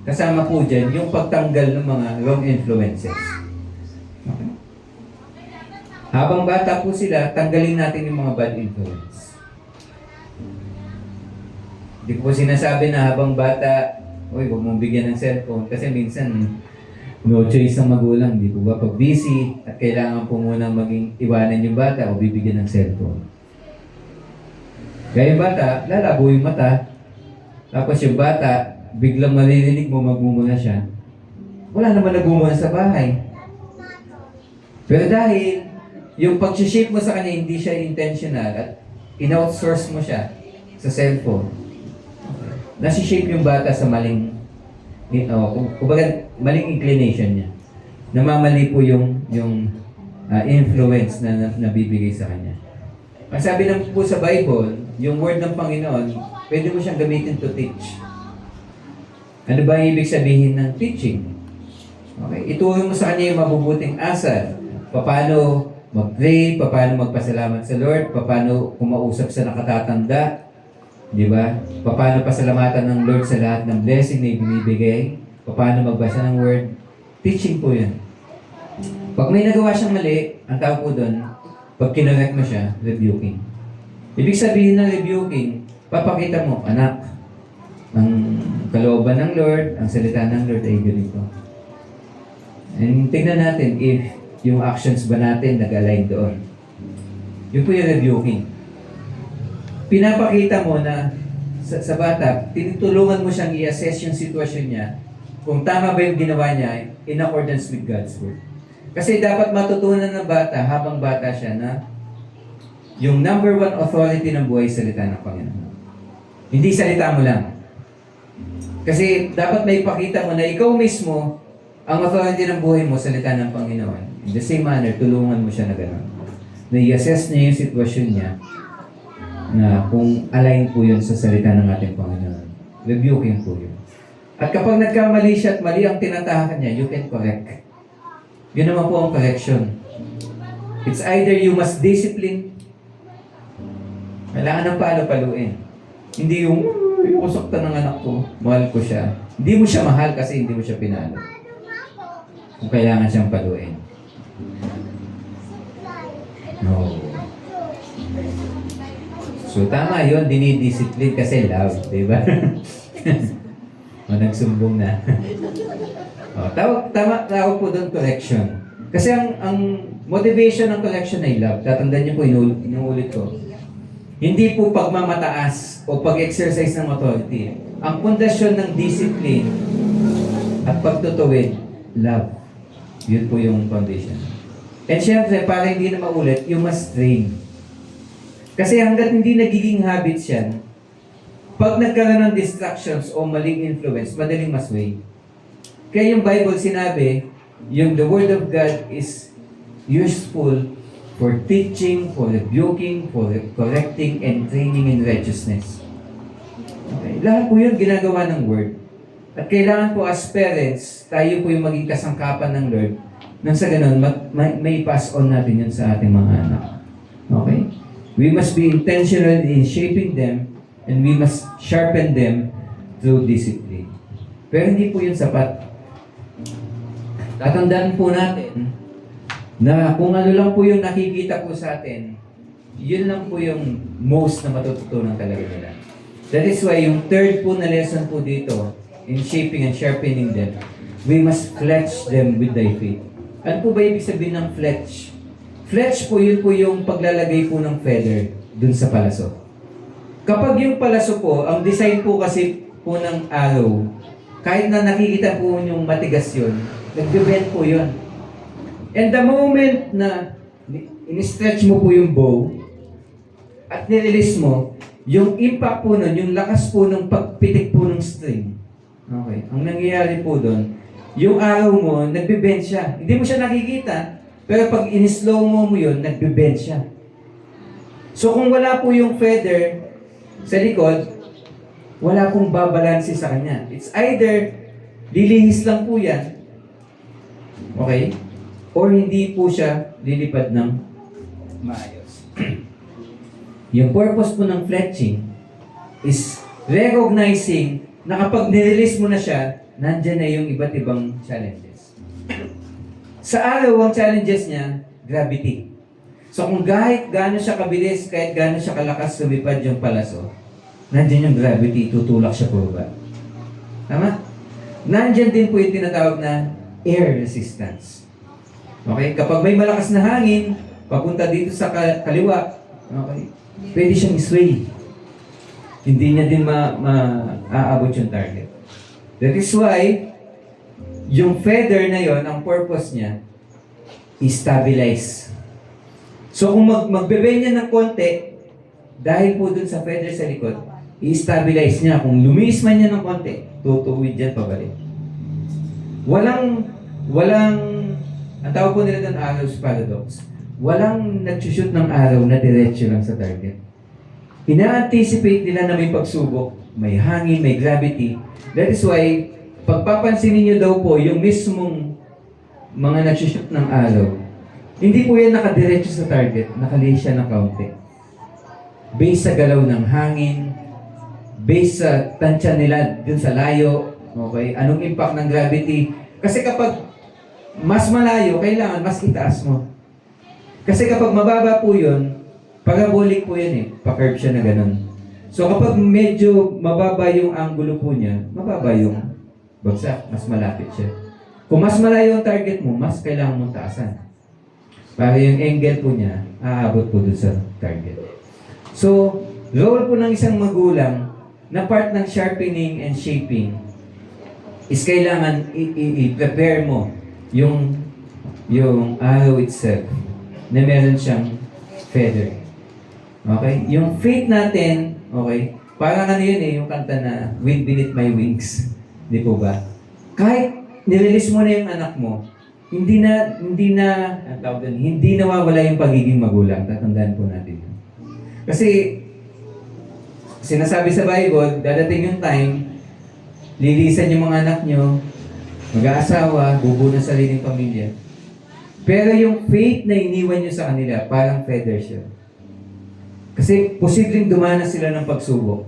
Kasama po dyan yung pagtanggal ng mga wrong influences. Okay. Habang bata po sila, tanggalin natin yung mga bad influence. Hindi ko po sinasabi na habang bata, huwag mong bigyan ng cellphone. Kasi minsan, no choice ang magulang. Di po ba? Pag busy at kailangan po muna maging iwanan yung bata o bibigyan ng cellphone. Kaya yung bata, lalabo yung mata. Tapos yung bata, biglang maririnig mo, magmumuna siya. Wala naman nagmumuna sa bahay. Pero dahil yung pag-shape mo sa kanya, hindi siya intentional at in-outsource mo siya sa cellphone. Nasi-shape yung bata sa maling, kumbaga, maling inclination niya. Namamali po yung influence na nabibigay sa kanya. Ang sabi ng po sa Bible, yung word ng Panginoon, pwede mo siyang gamitin to teach. Ano ba ibig sabihin ng teaching? Okay, ituro mo sa kanya yung mabubuting asal. Paano mag-pray, paano magpasalamat sa Lord, paano kumausap sa nakatatanda, di ba? Paano pasalamatan ng Lord sa lahat ng blessing na ibinibigay, paano magbasa ng word. Teaching po yan. Pag may nagawa siyang mali, ang tawag po doon, pag kinorek mo siya, rebuking. Ibig sabihin ng rebuking, papakita mo, anak, ang kalooban ng Lord, ang salita ng Lord ay ganito. And tingnan natin if yung actions ba natin nag-align doon. Yun po yung rebuking. Pinapakita mo na sa bata, tinutulungan mo siyang i-assess yung sitwasyon niya kung tama ba yung ginawa niya in accordance with God's Word. Kasi dapat matutunan ng bata habang bata siya na yung number one authority ng buhay salita ng Panginoon. Hindi salita mo lang. Kasi dapat may ipakita mo na ikaw mismo ang authority ng buhay mo, salita ng Panginoon. In the same manner, tulungan mo siya na gano'n. Na i-assess niya yung sitwasyon niya na kung align po yun sa salita ng ating Panginoon. Rebuking po yun. At kapag nagkamali siya at mali ang tinatahakan niya, you can correct. Yun naman po ang correction. It's either you must discipline. Kailangan ng palo-paluin. Hindi yung, usoktan ng anak ko, mahal ko siya. Hindi mo siya mahal kasi hindi mo siya pinalo. Kung kailangan siyang paluin. No. So tama yun, dinidiscipline kasi love, di ba? O nagsumbong na. O, tawag po doon correction. Kasi ang motivation ng correction ay love. Tatandaan niyo po, inuulit ko. Hindi po pagmamataas o pag-exercise ng authority. Ang pundasyon ng discipline at pagtutuwid, love. Yun po yung foundation. And syempre, para hindi na maulit, you must train. Kasi hanggat hindi nagiging habits yan, pag nagkaroon ng distractions o maling influence, madaling masway. Kaya yung Bible sinabi, yung the Word of God is useful for teaching, for rebuking, for correcting, and training in righteousness. Okay. Lahat po yun ginagawa ng Word. At kailangan po as parents, tayo po yung maging kasangkapan ng Lord nang sa ganun, may pass on natin yun sa ating mga anak. Okay? We must be intentional in shaping them and we must sharpen them through discipline. Pero hindi po yun sapat. Tatandaan po natin na kung ano lang po yung nakikita po sa atin, yun lang po yung most na matututunan talaga nila. That is why yung third po na lesson po dito, in shaping and sharpening them, we must fletch them with thy faith. Ano po ba ibig sabihin ng fletch? Fletch po yun po yung paglalagay po ng feather dun sa palaso. Kapag yung palaso po, ang design po kasi po ng arrow kahit na nakikita po yung matigas yun, nagbe-bend po yun. And the moment na in-stretch mo po yung bow at nirelease mo, yung impact po nun, yung lakas po ng pagpitik po ng string. Okay. Ang nangyayari po doon, yung arrow mo, nagbe-bend siya. Hindi mo siya nakikita, pero pag in-slow mo yun, nagbe-bend siya. So kung wala po yung feather sa likod, wala pong babalansi sa kanya. It's either lilihis lang po yan, okay? Or hindi po siya lilipad ng maayos. Yung purpose po ng fletching is recognizing na kapag nirelease mo na siya, nandyan na yung iba't ibang challenges. Sa araw, ang challenges niya, gravity. So kung kahit gaano siya kabilis, kahit gaano siya kalakas lumipad yung palaso, nandyan yung gravity, tutulak siya po ba? Tama? Nandyan din po yung tinatawag na air resistance. Okay? Kapag may malakas na hangin, papunta dito sa kaliwa, okay, pwede siyang sway. Hindi niya din maaabot yung target. That is why, yung feather na yon, ang purpose niya, is stabilize. So kung magbe-bend niya ng konti, dahil po dun sa feather sa likod, i-stabilize niya. Kung lumiis man niya ng konti, tutuwid dyan pabalik. Walang, ang tawag po nila doon arrow's paradox. Walang nag-shoot ng araw na diretso lang sa target. Ina-anticipate nila na may pagsubok, may hangin, may gravity. That is why, pagpapansinin niyo daw po, yung mismong mga nag-shoot ng araw, hindi po yan nakadiretso sa target, nakalihi siya ng kaunti. Based sa galaw ng hangin, based sa tansya nila dun sa layo, okay? Anong impact ng gravity? Kasi kapag mas malayo, kailangan mas itaas mo. Kasi kapag mababa po yun, parabolic po yan eh. Pa-curve siya na ganun. So kapag medyo mababa yung angulo po niya, mababa yung bagsak, mas malapit siya. Kung mas malayo ang target mo, mas kailangan mong taasan. Para yung angle po niya, aabot po dun sa target. So, role po ng isang magulang na part ng sharpening and shaping is kailangan i-prepare mo yung arrow itself na meron siyang feather. Okay? Yung faith natin, okay, parang ano yun eh, yung kanta na Wind Beneath My Wings. Di po ba? Kahit nirelease mo na yung anak mo, hindi nawawala yung pagiging magulang. Tatandaan po natin yun. Kasi, sinasabi sa Bible, dadating yung time, lilisan yung mga anak nyo, mag-aasawa, bubuo ng sariling pamilya. Pero yung faith na iniwan nyo sa kanila, parang feathers yun. Kasi posibleng dumanas sila ng pagsubok.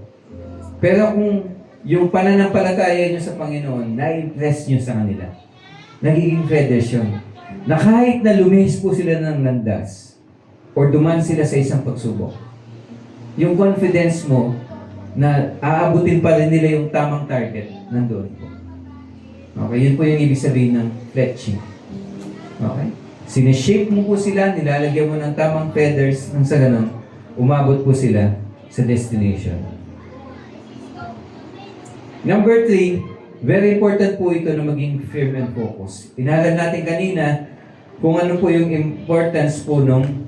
Pero kung yung pananampalataya nyo sa Panginoon, na-impress nyo sa kanila, nagiging feathers yun. Na kahit na lumihis po sila ng landas, or duman sila sa isang pagsubok, yung confidence mo na aabutin pa rin nila yung tamang target, nandoon po. Okay, yun po yung ibig sabihin ng fletching. Okay? Sineshape mo po sila, nilalagyan mo ng tamang feathers, nang sa ganun, umabot po sila sa destination. Number 3, very important po ito na maging firm and focus. Inaral natin kanina kung ano po yung importance po nung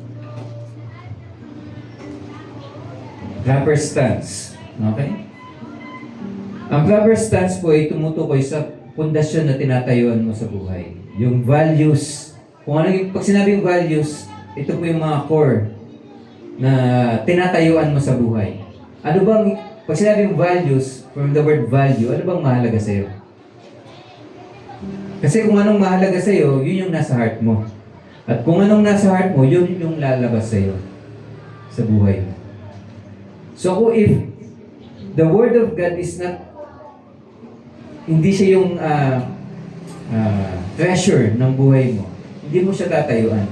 proper stance. Okay? Ang proper stance po ay tumutukoy sa pundasyon na tinatayuan mo sa buhay. Yung values. Kung ano yung, pag sinabing values, ito po yung mga core na tinatayuan mo sa buhay. Ano bang, pag sinabing values, from the word value, ano bang mahalaga sa'yo? Kasi kung anong mahalaga sa'yo, yun yung nasa heart mo. At kung anong nasa heart mo, yun yung lalabas sa'yo sa buhay mo. So if the Word of God is not, hindi siya yung treasure ng buhay mo, hindi mo siya tatayuan.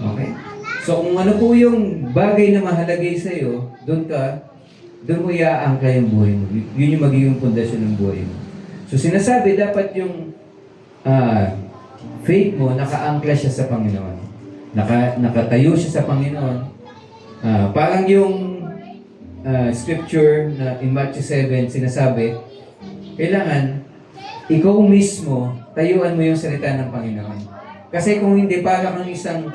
Okay? So kung ano po yung bagay na mahalagay sa'yo, doon mo iaangka yung buhay mo. Yun yung magiging pundasyon ng buhay mo. So sinasabi, dapat yung faith mo, nakaangkla siya sa Panginoon. Nakatayo siya sa Panginoon. Parang yung scripture na in Matthew 7, sinasabi, kailangan ikaw mismo, tayuan mo yung salita ng Panginoon. Kasi kung hindi, para kang isang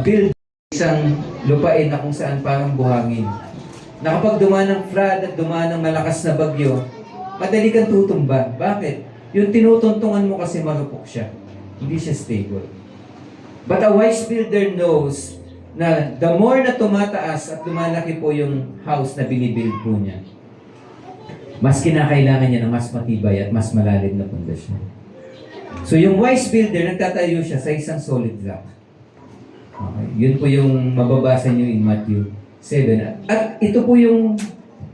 build, isang lupain na kung saan parang buhangin. Na kapag dumaan ng flood at dumaan ng malakas na bagyo, madali kang tutumba. Bakit? Yung tinutuntungan mo kasi marupok siya. Hindi siya stable. But a wise builder knows na the more na tumataas at lumalaki po yung house na binibuild po niya, mas kinakailangan niya ng mas matibay at mas malalim na pundasyon. So yung wise builder, nagtatayo siya sa isang solid rock. Okay. Yun po yung mababasa niyo in Matthew 7. At ito po yung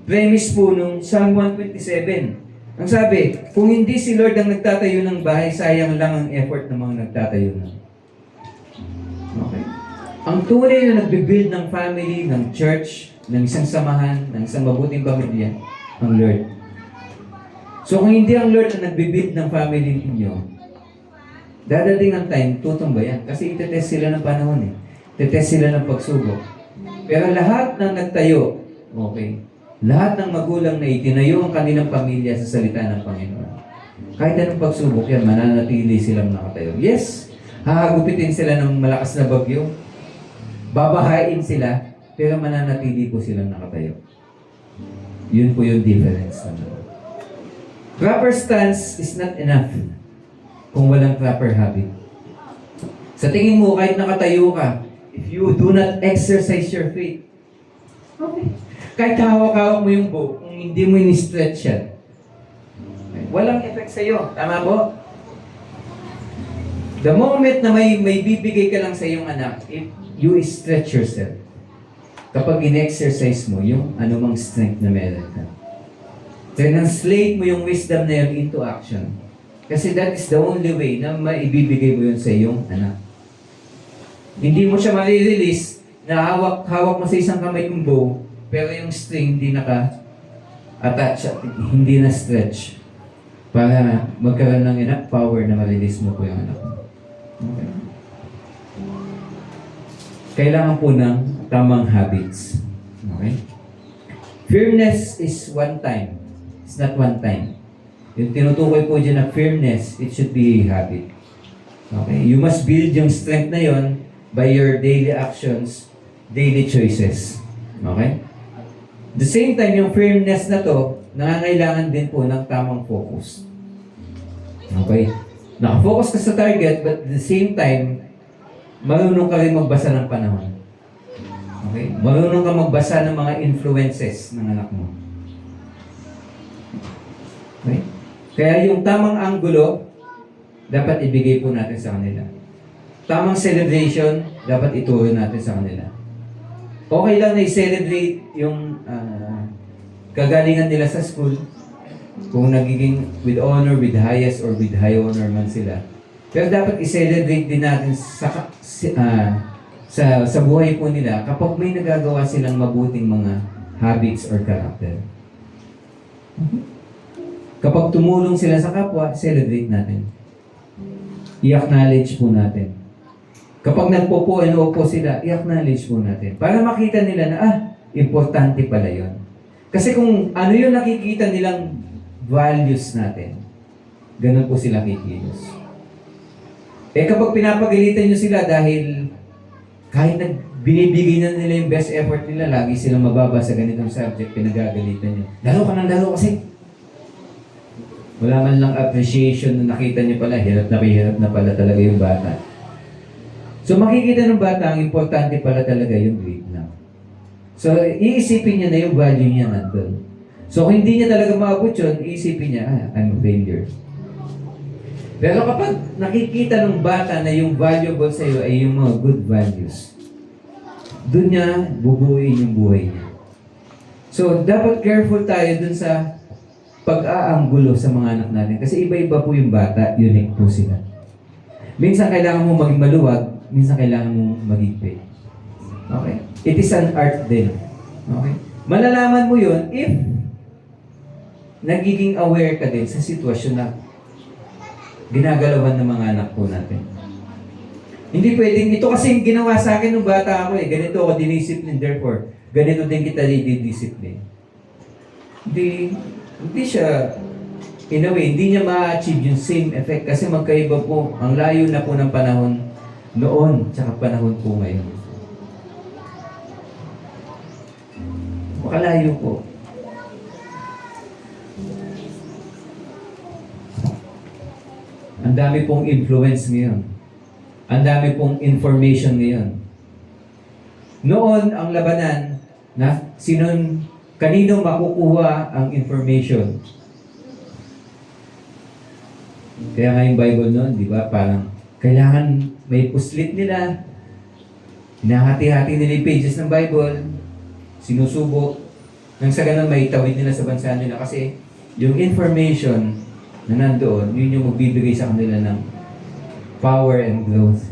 premise po nung Psalm 127. Ang sabi, kung hindi si Lord ang nagtatayo ng bahay, sayang lang ang effort ng mga nagtatayo ng. Okay. Ang tunay na nagbibuild ng family, ng church, ng isang samahan, ng isang mabuting pamilya, ang Lord. So kung hindi ang Lord ang nagbibuild ng family ninyo, dadating ang time, tutumba yan. Kasi itetest sila ng panahon eh. Itetest sila ng pagsubok. Pero lahat ng nagtayo, okay, lahat ng magulang na itinayo ang kanilang pamilya sa salita ng Panginoon. Kahit anong pagsubok yan, mananatili silang nakatayo. Yes, hahagupitin sila ng malakas na bagyo. Babahain sila, pero mananatili po silang nakatayo. Yun po yung difference naman. Proper stance is not enough kung walang proper habit. Sa tingin mo, kahit nakatayo ka, if you do not exercise your faith, okay. Kahit hawak-hawak mo yung book, kung hindi mo in-stretch yan, walang effect sa'yo. Tama po? The moment na may bibigay ka lang sa iyong anak, if you stretch yourself, kapag in-exercise mo yung anumang strength na meron ka, translate mo yung wisdom na yun into action. Kasi that is the only way na maibibigay mo yun sa iyong anak. Hindi mo siya marirelease na hawak mo sa isang kamay yung bow, pero yung string hindi naka-attach at hindi na-stretch para magkaroon ng enough power na ma-release mo po yung anak mo. Okay. Kailangan po ng tamang habits. Okay? Firmness is one time. It's not one time. Yung tinutukoy po dyan na firmness, it should be a habit. Okay? You must build yung strength na yon by your daily actions, daily choices. Okay? The same time, yung firmness na to, nangangailangan din po ng tamang focus. Okay? Nakafocus ka sa target, but at the same time, marunong ka rin magbasa ng panahon. Okay? Marunong ka magbasa ng mga influences ng anak mo. Okay? Kaya yung tamang anggulo, dapat ibigay po natin sa kanila. Tamang celebration, dapat ituro natin sa kanila. Okay lang na i-celebrate yung kagalingan nila sa school, kung nagiging with honor, with highest, or with high honor man sila. Pero dapat i-celebrate din natin sa buhay po nila kapag may nagagawa silang mabuting mga habits or character. Kapag tumulong sila sa kapwa, celebrate natin. I-acknowledge po natin. Kapag nagpo-po and opo sila, i-acknowledge po natin. Para makita nila na, importante pala yon. Kasi kung ano yung nakikita nilang values natin, ganun po sila kikilos. Kapag pinapagalitan nyo sila dahil kahit binibigay na nila yung best effort nila, lagi silang mababa sa ganitong subject, pinagagalitan nyo. Laro ka ng laro kasi. Wala man lang appreciation na nakita nyo pala, hirap na pala talaga yung bata. So makikita ng bata, ang importante pala talaga yung grade lang. So iisipin niya na yung value niya nandun. So kung hindi niya talaga maabot yun, iisipin niya, I'm a failure. Pero kapag nakikita ng bata na yung valuable sa iyo ay yung mga good values, doon niya bubuuin yung buhay niya. So dapat careful tayo dun sa pag-aanggulo sa mga anak natin. Kasi iba-iba po yung bata, unique po sila. Minsan kailangan mo maging maluwag, minsan kailangan mo magigpit. Okay? It is an art din. Okay? Malalaman mo yun if nagiging aware ka din sa sitwasyon na ginagalawan ng mga anak po natin. Hindi pwedeng, ito kasi ginawa sa akin nung bata ako ganito ako diniscipline, therefore, ganito din kita didiscipline. Hindi siya in a way, hindi niya ma-achieve yung same effect kasi magkaiba po, ang layo na po ng panahon noon, tsaka panahon po ngayon. Makalayo po. Ang dami pong influence ngayon. Ang dami pong information ngayon. Noon, ang labanan na kanino makukuha ang information. Kaya nga yung Bible noon, di ba, parang kailangan may puslit nila. Hinahati-hati nila yung pages ng Bible. Sinusubo. Nang sa ganun, may tawid nila sa bansa nila. Kasi yung information na nandoon, yun yung magbibigay sa kanila ng power and growth.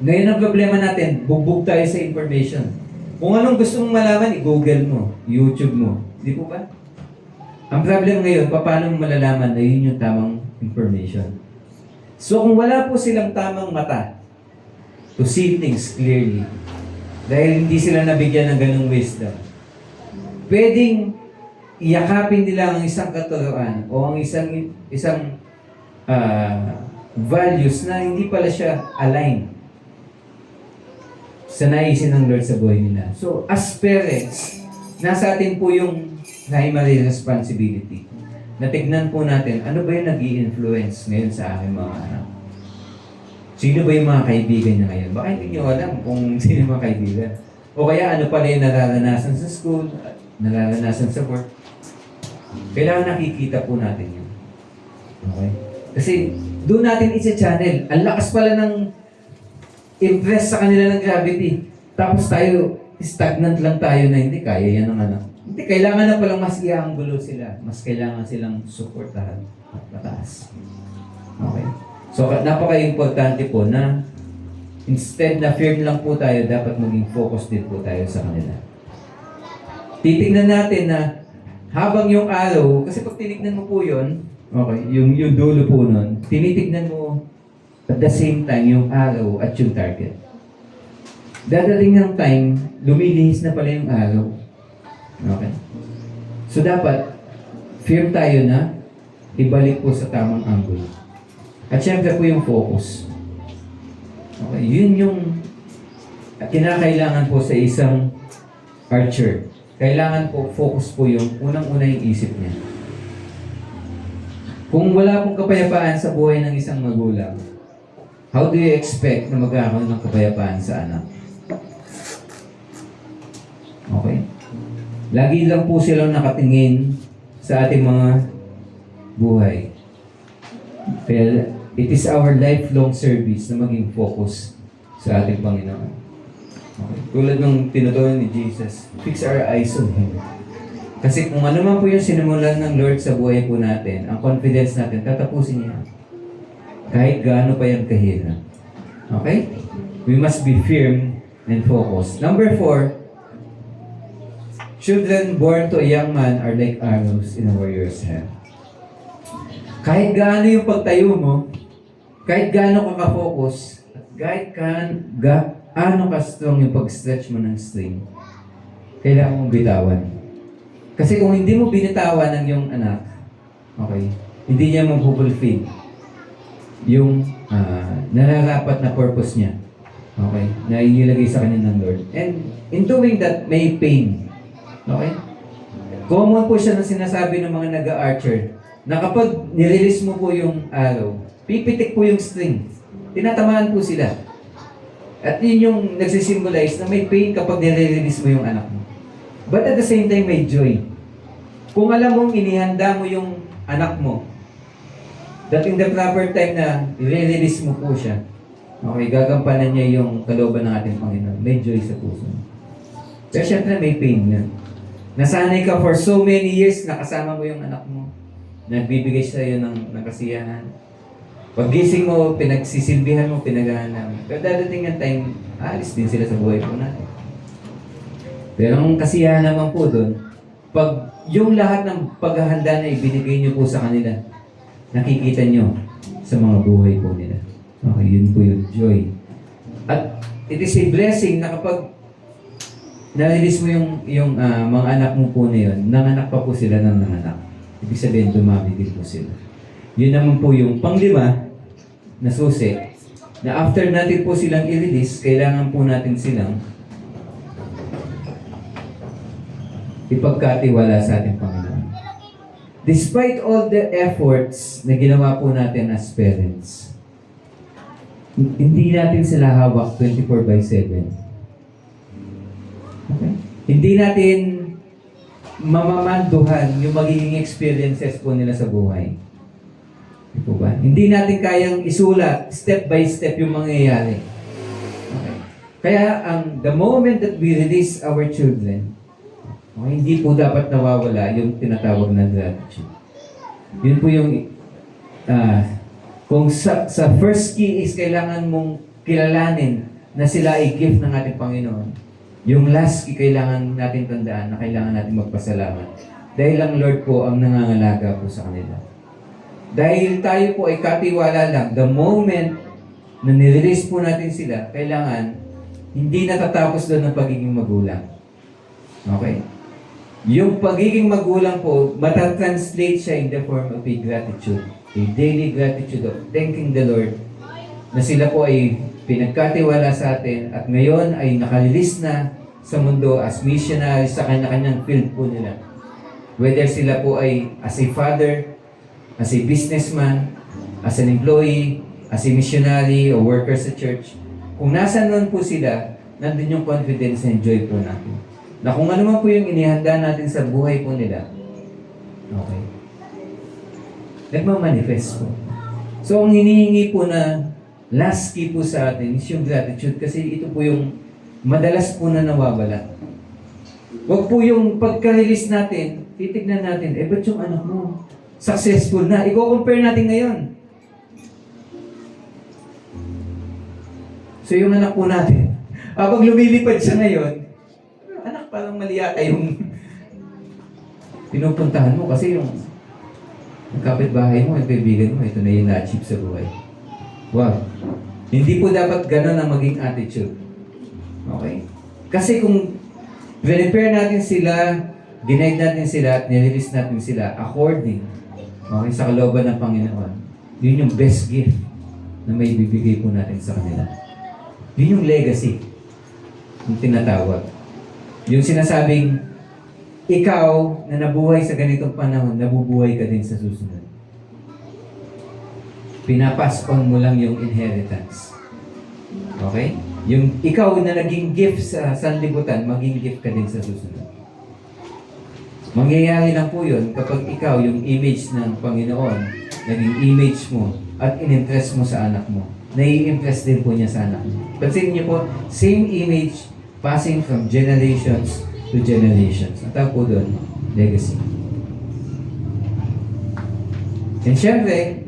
Ngayon ang problema natin, bugbog tayo sa information. Kung anong gusto mong malaman, i-google mo, YouTube mo. Di po ba? Ang problem ngayon, paano mo malalaman na yun yung tamang information? So kung wala po silang tamang mata to see things clearly, dahil hindi sila nabigyan ng ganung wisdom, pwedeng iyakapin nila ang isang katuruan o ang isang values na hindi pala siya aligned sa naisin ng Lord sa buhay nila. So, as parents, nasa atin po yung primary responsibility na tignan po natin ano ba yung nag-i-influence ngayon sa aking mga anak. Sino ba yung mga kaibigan niya ngayon? Baka hindi niyo alam kung sino yung mga kaibigan. O kaya ano pala yung nararanasan sa school, nararanasan sa work. Kailangan nakikita po natin yun. Okay? Kasi doon natin isa-channel. Ang lakas pala ng impress sa kanila ng gravity. Tapos tayo, stagnant lang tayo na hindi kaya yan ng anak. Hindi, kailangan na palang mas i-anggulo sila. Mas kailangan silang supportahan at mataas. Okay? So, napaka-importante po na instead na firm lang po tayo, dapat maging focus din po tayo sa kanila. Titignan natin na habang yung araw, kasi pag tinignan mo po yun, okay, yung dulo po nun, tinitignan mo at the same time yung araw at yung target. Dadating ng time, lumilihis na pala yung araw. Okay? So dapat, firm tayo na ibalik po sa tamang angle. At syempre po yung focus. Okay? Yun yung kinakailangan po sa isang archer. Kailangan po, focus po yung unang-una yung isip niya. Kung wala pong kapayapaan sa buhay ng isang magulang, how do you expect na magkakaroon ng kapayapaan sa anak? Okay? Lagi lang po silang nakatingin sa ating mga buhay. Kaya it is our lifelong service na maging focus sa ating Panginoon. Okay. Tulad ng tinutunan ni Jesus, fix our eyes on Him. Kasi kung ano man po yung sinimulan ng Lord sa buhay po natin, ang confidence natin, tatapusin niya. Kahit gaano pa yung kahirap. Okay? We must be firm and focused. Number 4, children born to a young man are like arrows in a warrior's hand. Kahit gaano yung pagtayo mo, kahit gaano ka ka-focus, at kahit gaano ka-strong yung pag-stretch mo ng string, kailangan mong bitawan. Kasi kung hindi mo binitawan ng iyong anak, okay, hindi niya mag-fulfill yung nararapat na purpose niya. Okay? Na inilagay sa kanya ng Lord. And in doing that, may pain. Okay? Common po siya na sinasabi ng mga nag-archer na kapag nirelease mo po yung arrow, pipitik po yung string. Tinatamaan po sila. At yun yung nagsisimbolize na may pain kapag nire-release mo yung anak mo. But at the same time, may joy. Kung alam mong inihanda mo yung anak mo, that in the proper time na i-release mo po siya, okay, gagampanan niya yung kalooban ng ating Panginoon. May joy sa puso. Pero syempre may pain yan. Nasanay ka for so many years, nakasama mo yung anak mo. Nagbibigay sa iyo ng kasiyahan. Pag-gising mo, pinagsisilbihan mo, pinaghahanap. Pero dadating ang time, alis din sila sa buhay po natin. Pero ang kasiyahan naman po doon, pag yung lahat ng paghahanda na ibinigay niyo po sa kanila, nakikita niyo sa mga buhay po nila. Okay, yun po yung joy. At it is a blessing na kapag narilis mo yung mga anak mo po na yun, nanganak pa po sila ng nanganak. ibig sabihin dumami din po sila. Yun naman po yung panglima na susi, na after natin po silang i-release, kailangan po natin silang ipagkatiwala sa ating Panginoon. Despite all the efforts na ginawa po natin as parents, hindi natin sila hawak 24/7. Okay? Hindi natin mamamanduhan yung magiging experiences po nila sa buhay. Ito ba? Hindi natin kayang isulat step by step yung mangyayari. Okay. Kaya the moment that we release our children, okay, hindi po dapat nawawala yung tinatawag na gratitude. Yun po yung kung sa first key is kailangan mong kilalanin na sila ay gift ng ating Panginoon. Yung last key kailangan natin tandaan na kailangan natin magpasalamat. Dahil ang Lord po ang nangangalaga po sa kanila. Dahil tayo po ay katiwala lang, the moment na nirelease po natin sila, kailangan hindi natatapos doon ang pagiging magulang. Okay? Yung pagiging magulang po, matatranslate siya in the form of a gratitude. A daily gratitude of thanking the Lord na sila po ay pinagkatiwala sa atin at ngayon ay nakalilis na sa mundo as missionaries sa kanya-kanyang field po nila. Whether sila po ay as a father, as a businessman, as an employee, as a missionary o worker sa church, kung nasa noon po sila, nandun yung confidence and joy po natin. Na kung ano man po yung inihanda natin sa buhay po nila, okay, nagmamanifest po. So, ang hinihingi po na last key po sa atin is yung gratitude kasi ito po yung madalas po na nawawala. Huwag po yung pagka-release natin, titignan natin, ba't yung anak mo successful na? I-compare natin ngayon. So, yung anak po natin, habang lumilipad siya ngayon, anak, parang mali yata yung pinupuntahan mo kasi yung kapitbahay mo, yung kaibigan mo, ito na yung na-achieve sa buhay. Wow. Hindi po dapat ganun ang maging attitude. Okay? Kasi kung prepare natin sila, denied natin sila, at nirelease natin sila according, okay, sa kalooban ng Panginoon, yun yung best gift na may bibigay po natin sa kanila. Yun yung legacy, yung tinatawag. Yung sinasabing, ikaw na nabuhay sa ganitong panahon, nabubuhay ka din sa susunod. Pinapass on mo lang yung inheritance. Okay? Yung ikaw na naging gift sa sanlibutan, maging gift ka din sa susunod. Mangyayari lang po yun kapag ikaw, yung image ng Panginoon, naging image mo at in-impress mo sa anak mo. Nai-impress din po niya sa anak mo. Pansin niyo po, same image passing from generations to generations. Ang tawag po doon, legacy. And syempre,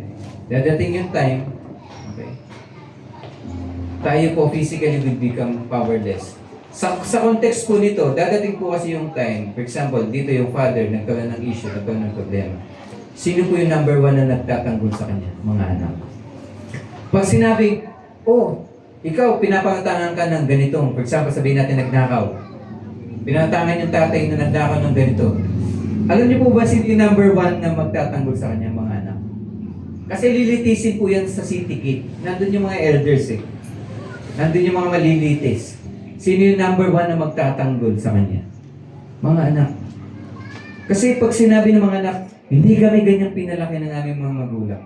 dadating yung time, okay, tayo po physically will become powerless. Sa context po nito, dadating po kasi yung time, for example, dito yung father, nagkaroon ng issue, nagkaroon ng problema. Sino po yung number one na nagtatanggol sa kanya? Mga anak. Pag sinabi, oh, ikaw, pinapangatangan ka ng ganitong, for example, sabihin natin nagnakaw. Pinatangan yung tatay na nagnakaw ng ganito. Alam niyo po ba sino yung number one na magtatanggol sa kanya, mga anak? Kasi lilitisin po yan sa city kid. Nandun yung mga elders eh. Nandun yung mga malilitis. Sino yung number one na magtatanggol sa kanya? Mga anak. Kasi pag sinabi ng mga anak, hindi kami ganyang pinalaki ng aming mga magulang.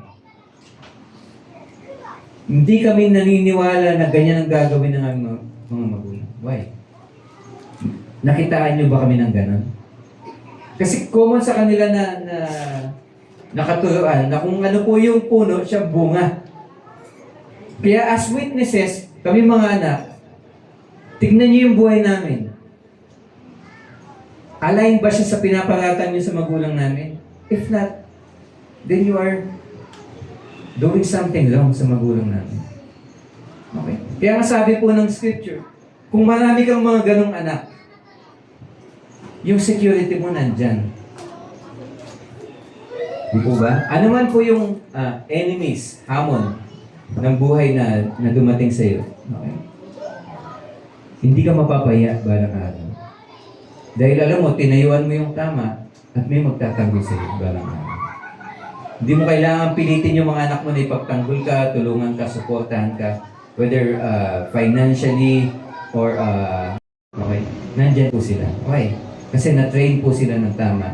Hindi kami naniniwala na ganyan ang gagawin ng aming mga magulang. Why? Nakitaan niyo ba kami ng ganon? Kasi common sa kanila na nakaturuan na kung ano po yung puno, siya bunga. Kaya as witnesses, kami mga anak, tignan niyo yung buhay namin. Align ba siya sa pinaparatan niyo sa magulang namin? If not, then you are doing something wrong sa magulang namin. Okay? Kaya nga sabi po ng scripture, kung marami kang mga ganong anak, yung security mo nandyan. Di po ba? Ano man po yung enemies, hamon, ng buhay na dumating sa iyo. Okay? Hindi ka mapapahiya balang araw. Dahil alam mo, tinayuan mo yung tama, at may magtatanggol sa iyo balang araw. Hindi mo kailangan pilitin yung mga anak mo na ipagtanggol ka, tulungan ka, suportahan ka, whether financially or okay, nandyan po sila. Okay, kasi na-train po sila ng tama,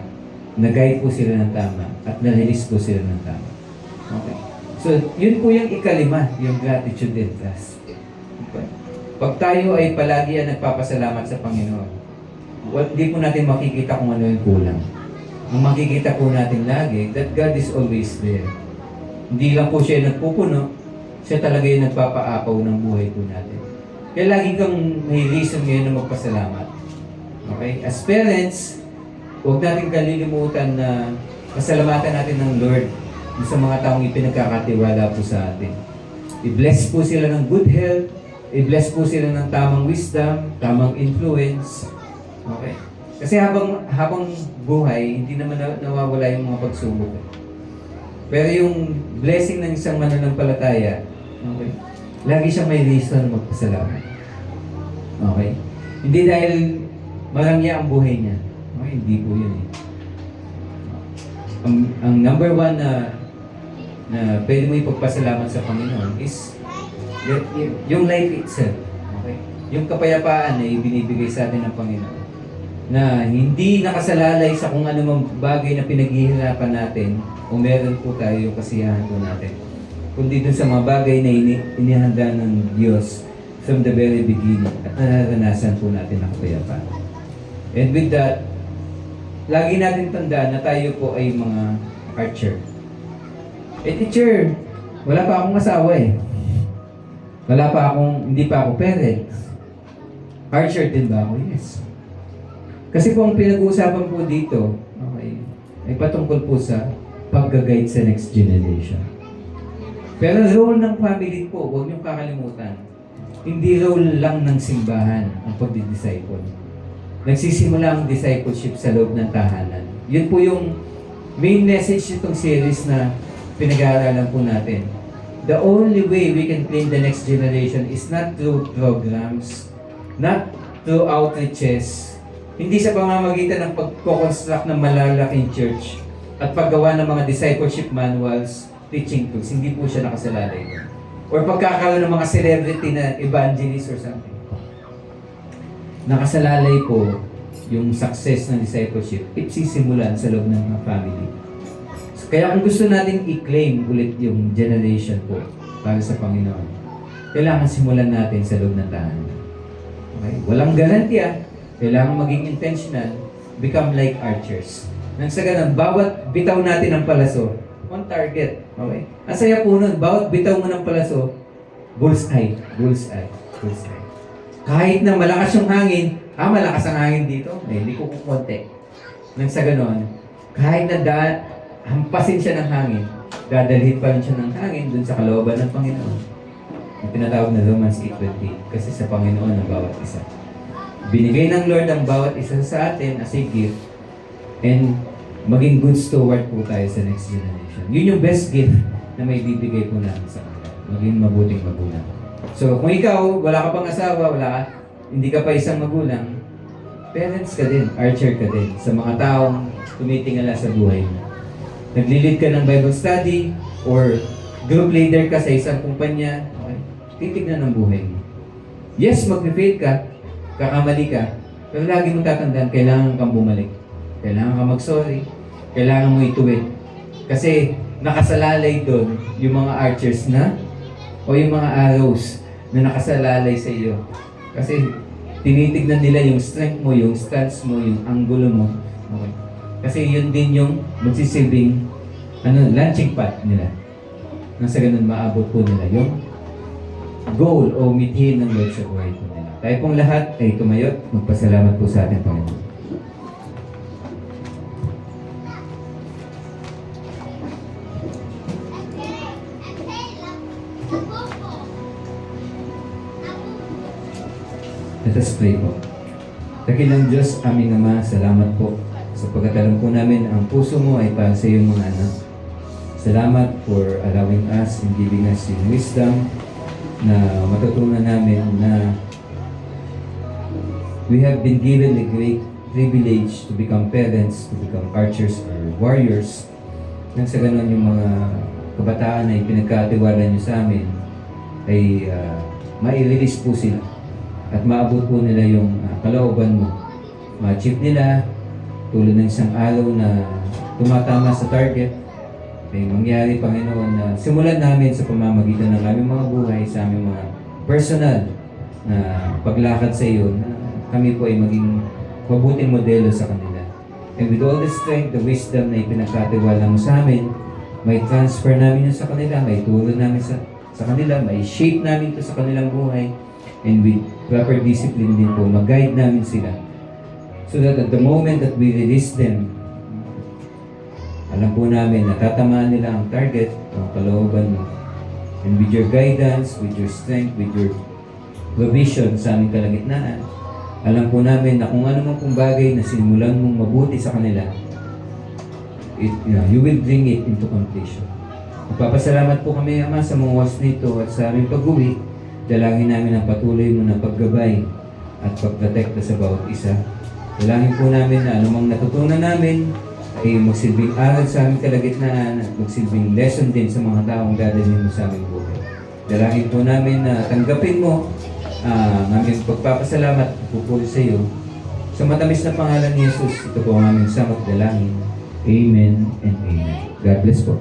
na-guide po sila ng tama, at na-release po sila ng tama. Okay. So, yun po yung ikalima, yung gratitude and trust. Okay. Pag tayo ay palagi nagpapasalamat sa Panginoon, hindi po natin makikita kung ano yung kulang. Ang makikita po natin lagi, that God is always there. Hindi lang po siya nagpupuno, siya talaga yung nagpapaapaw ng buhay po natin. Kaya lagi kang may reason ngayon na magpasalamat. Okay? As parents, huwag natin kalilimutan na pasalamatan natin ng Lord sa mga taong ipinagkakatiwala po sa atin. I-bless po sila ng good health, i-bless po sila ng tamang wisdom, tamang influence. Okay? Kasi habang buhay, hindi naman nawawala yung mga pagsubok. Pero yung blessing ng isang mananampalataya, okay, lagi siyang may reason magpasalamat. Okay? Hindi dahil marangya ang buhay niya. Okay? Hindi po yun eh. Ang number one na pwede mo ipagpasalamat sa Panginoon is yung life itself. Okay? Yung kapayapaan na ibinibigay sa atin ng Panginoon, na hindi nakasalalay sa kung ano mang bagay na pinaghihirapan natin o meron po tayo yung kasiyahan po natin, kundi dun sa mga bagay na inihanda ng Diyos from the very beginning at nararanasan po natin ang kapayapaan. And with that, lagi natin tandaan na tayo po ay mga archer. Teacher, wala pa akong asawa eh. Hindi pa ako parent. Archer din ba ako? Yes. Kasi po ang pinag-uusapan po dito, okay, ay patungkol po sa pag-guide sa next generation. Pero role ng family po, huwag niyong kakalimutan. Hindi role lang ng simbahan ang pagdi-disciple. Nagsisimula ang discipleship sa loob ng tahanan. Yun po yung main message nitong series na pinag-aaralan po natin. The only way we can train the next generation is not through programs, not through outreaches, hindi sa pamamagitan ng pagko-construct ng malalaking church at paggawa ng mga discipleship manuals, teaching tools. Hindi po siya nakasalalay doon. Or pagkakaroon ng mga celebrity na evangelist or something. Nakasalalay po yung success ng discipleship, sisimulan sa loob ng mga family. So, kaya kung gusto natin i-claim ulit yung generation po para sa Panginoon, kailangan simulan natin sa loob ng tahanan. Okay? Walang garantiya. Kailangan maging intentional, become like archers. Nang sa ganun, bawat bitaw natin ng palaso, on target. Okay? Ang saya po nun, bawat bitaw mo ng palaso, bullseye, bullseye, bullseye. Kahit na malakas yung hangin, malakas ang hangin dito, hindi ko kukontek. Nang sa ganun, kahit na hampasin siya ng hangin, dadalhin pa rin siya ng hangin dun sa kalooban ng Panginoon. Yung tinatawag na Romans 8:28, kasi sa Panginoon ang bawat isa. Binigay ng Lord ang bawat isa sa atin as a gift, and maging good steward po tayo sa next generation. Yun yung best gift na may bibigay po namin sa kanila. Maging mabuting magulang. So, kung ikaw, wala ka pang asawa, hindi ka pa isang magulang, parents ka din, archer ka din, sa mga taong tumitingala sa buhay mo. Nagli-lead ka ng Bible study, or group leader ka sa isang kumpanya, okay, titignan ng buhay mo. Yes, mag-fail ka, kakamali ka, pero lagi mo tatandaan, kailangan kang bumalik. Kailangan kang mag-sorry. Kailangan mo ituwid. Kasi nakasalalay doon yung mga archers na, o yung mga arrows na nakasalalay sa iyo. Kasi tinitignan nila yung strength mo, yung stance mo, yung angulo mo. Okay. Kasi yun din yung magsisilbing launching pad nila. Nang sa ganun, maabot po nila yung goal o mithin ng Lord sa buhay po nila. Tayo pong lahat ay tumayo, magpasalamat po sa ating Panginoon. Let us pray po. Dakilang Diyos, aming Ama, salamat po sa pagkatalam po namin ang puso mo ay para sa iyong mga anak. Salamat for allowing us and giving us yung wisdom na matutunan namin na we have been given the great privilege to become parents, to become archers or warriors. Nang sa ganun yung mga kabataan na ipinagkatiwala nyo sa amin ay mai-release po sila at maabot po nila yung kalooban mo. Ma-achieve nila tulad ng isang araw na tumatama sa target ay mangyari, Panginoon, na simulan namin sa pamamagitan ng aming mga buhay, sa aming mga personal na paglakad sa iyo, na kami po ay maging mabuting modelo sa kanila. And with all the strength, the wisdom na ipinagkatiwala mo sa amin, may transfer namin yun sa kanila, may tulong namin sa kanila, may shape namin ito sa kanilang buhay, and with proper discipline din po, mag-guide namin sila. So that at the moment that we release them, alam po namin na tatamaan nila ang target, ang kalooban mo. And with your guidance, with your strength, with your provision sa aming kalagitnaan, alam po namin na kung ano man pong bagay na sinimulan mong mabuti sa kanila, you will bring it into completion. Magpapasalamat po kami, Ama, sa mga oras nito at sa aming pag-uwi. Dalangin namin ang patuloy mo na paggabay at pagprotekta sa bawat isa. Dalangin po namin na anumang natutunan namin ay magsilbing aral sa aming kalagitnaan at magsilbing lesson din sa mga taong dadalhin mo sa aming buhay. Dalangin po namin na tanggapin mo ang aming pagpapasalamat at pupuri sa iyo. Sa matamis na pangalan ni Jesus, ito po ang aming samot dalangin. Amen and amen. God bless po.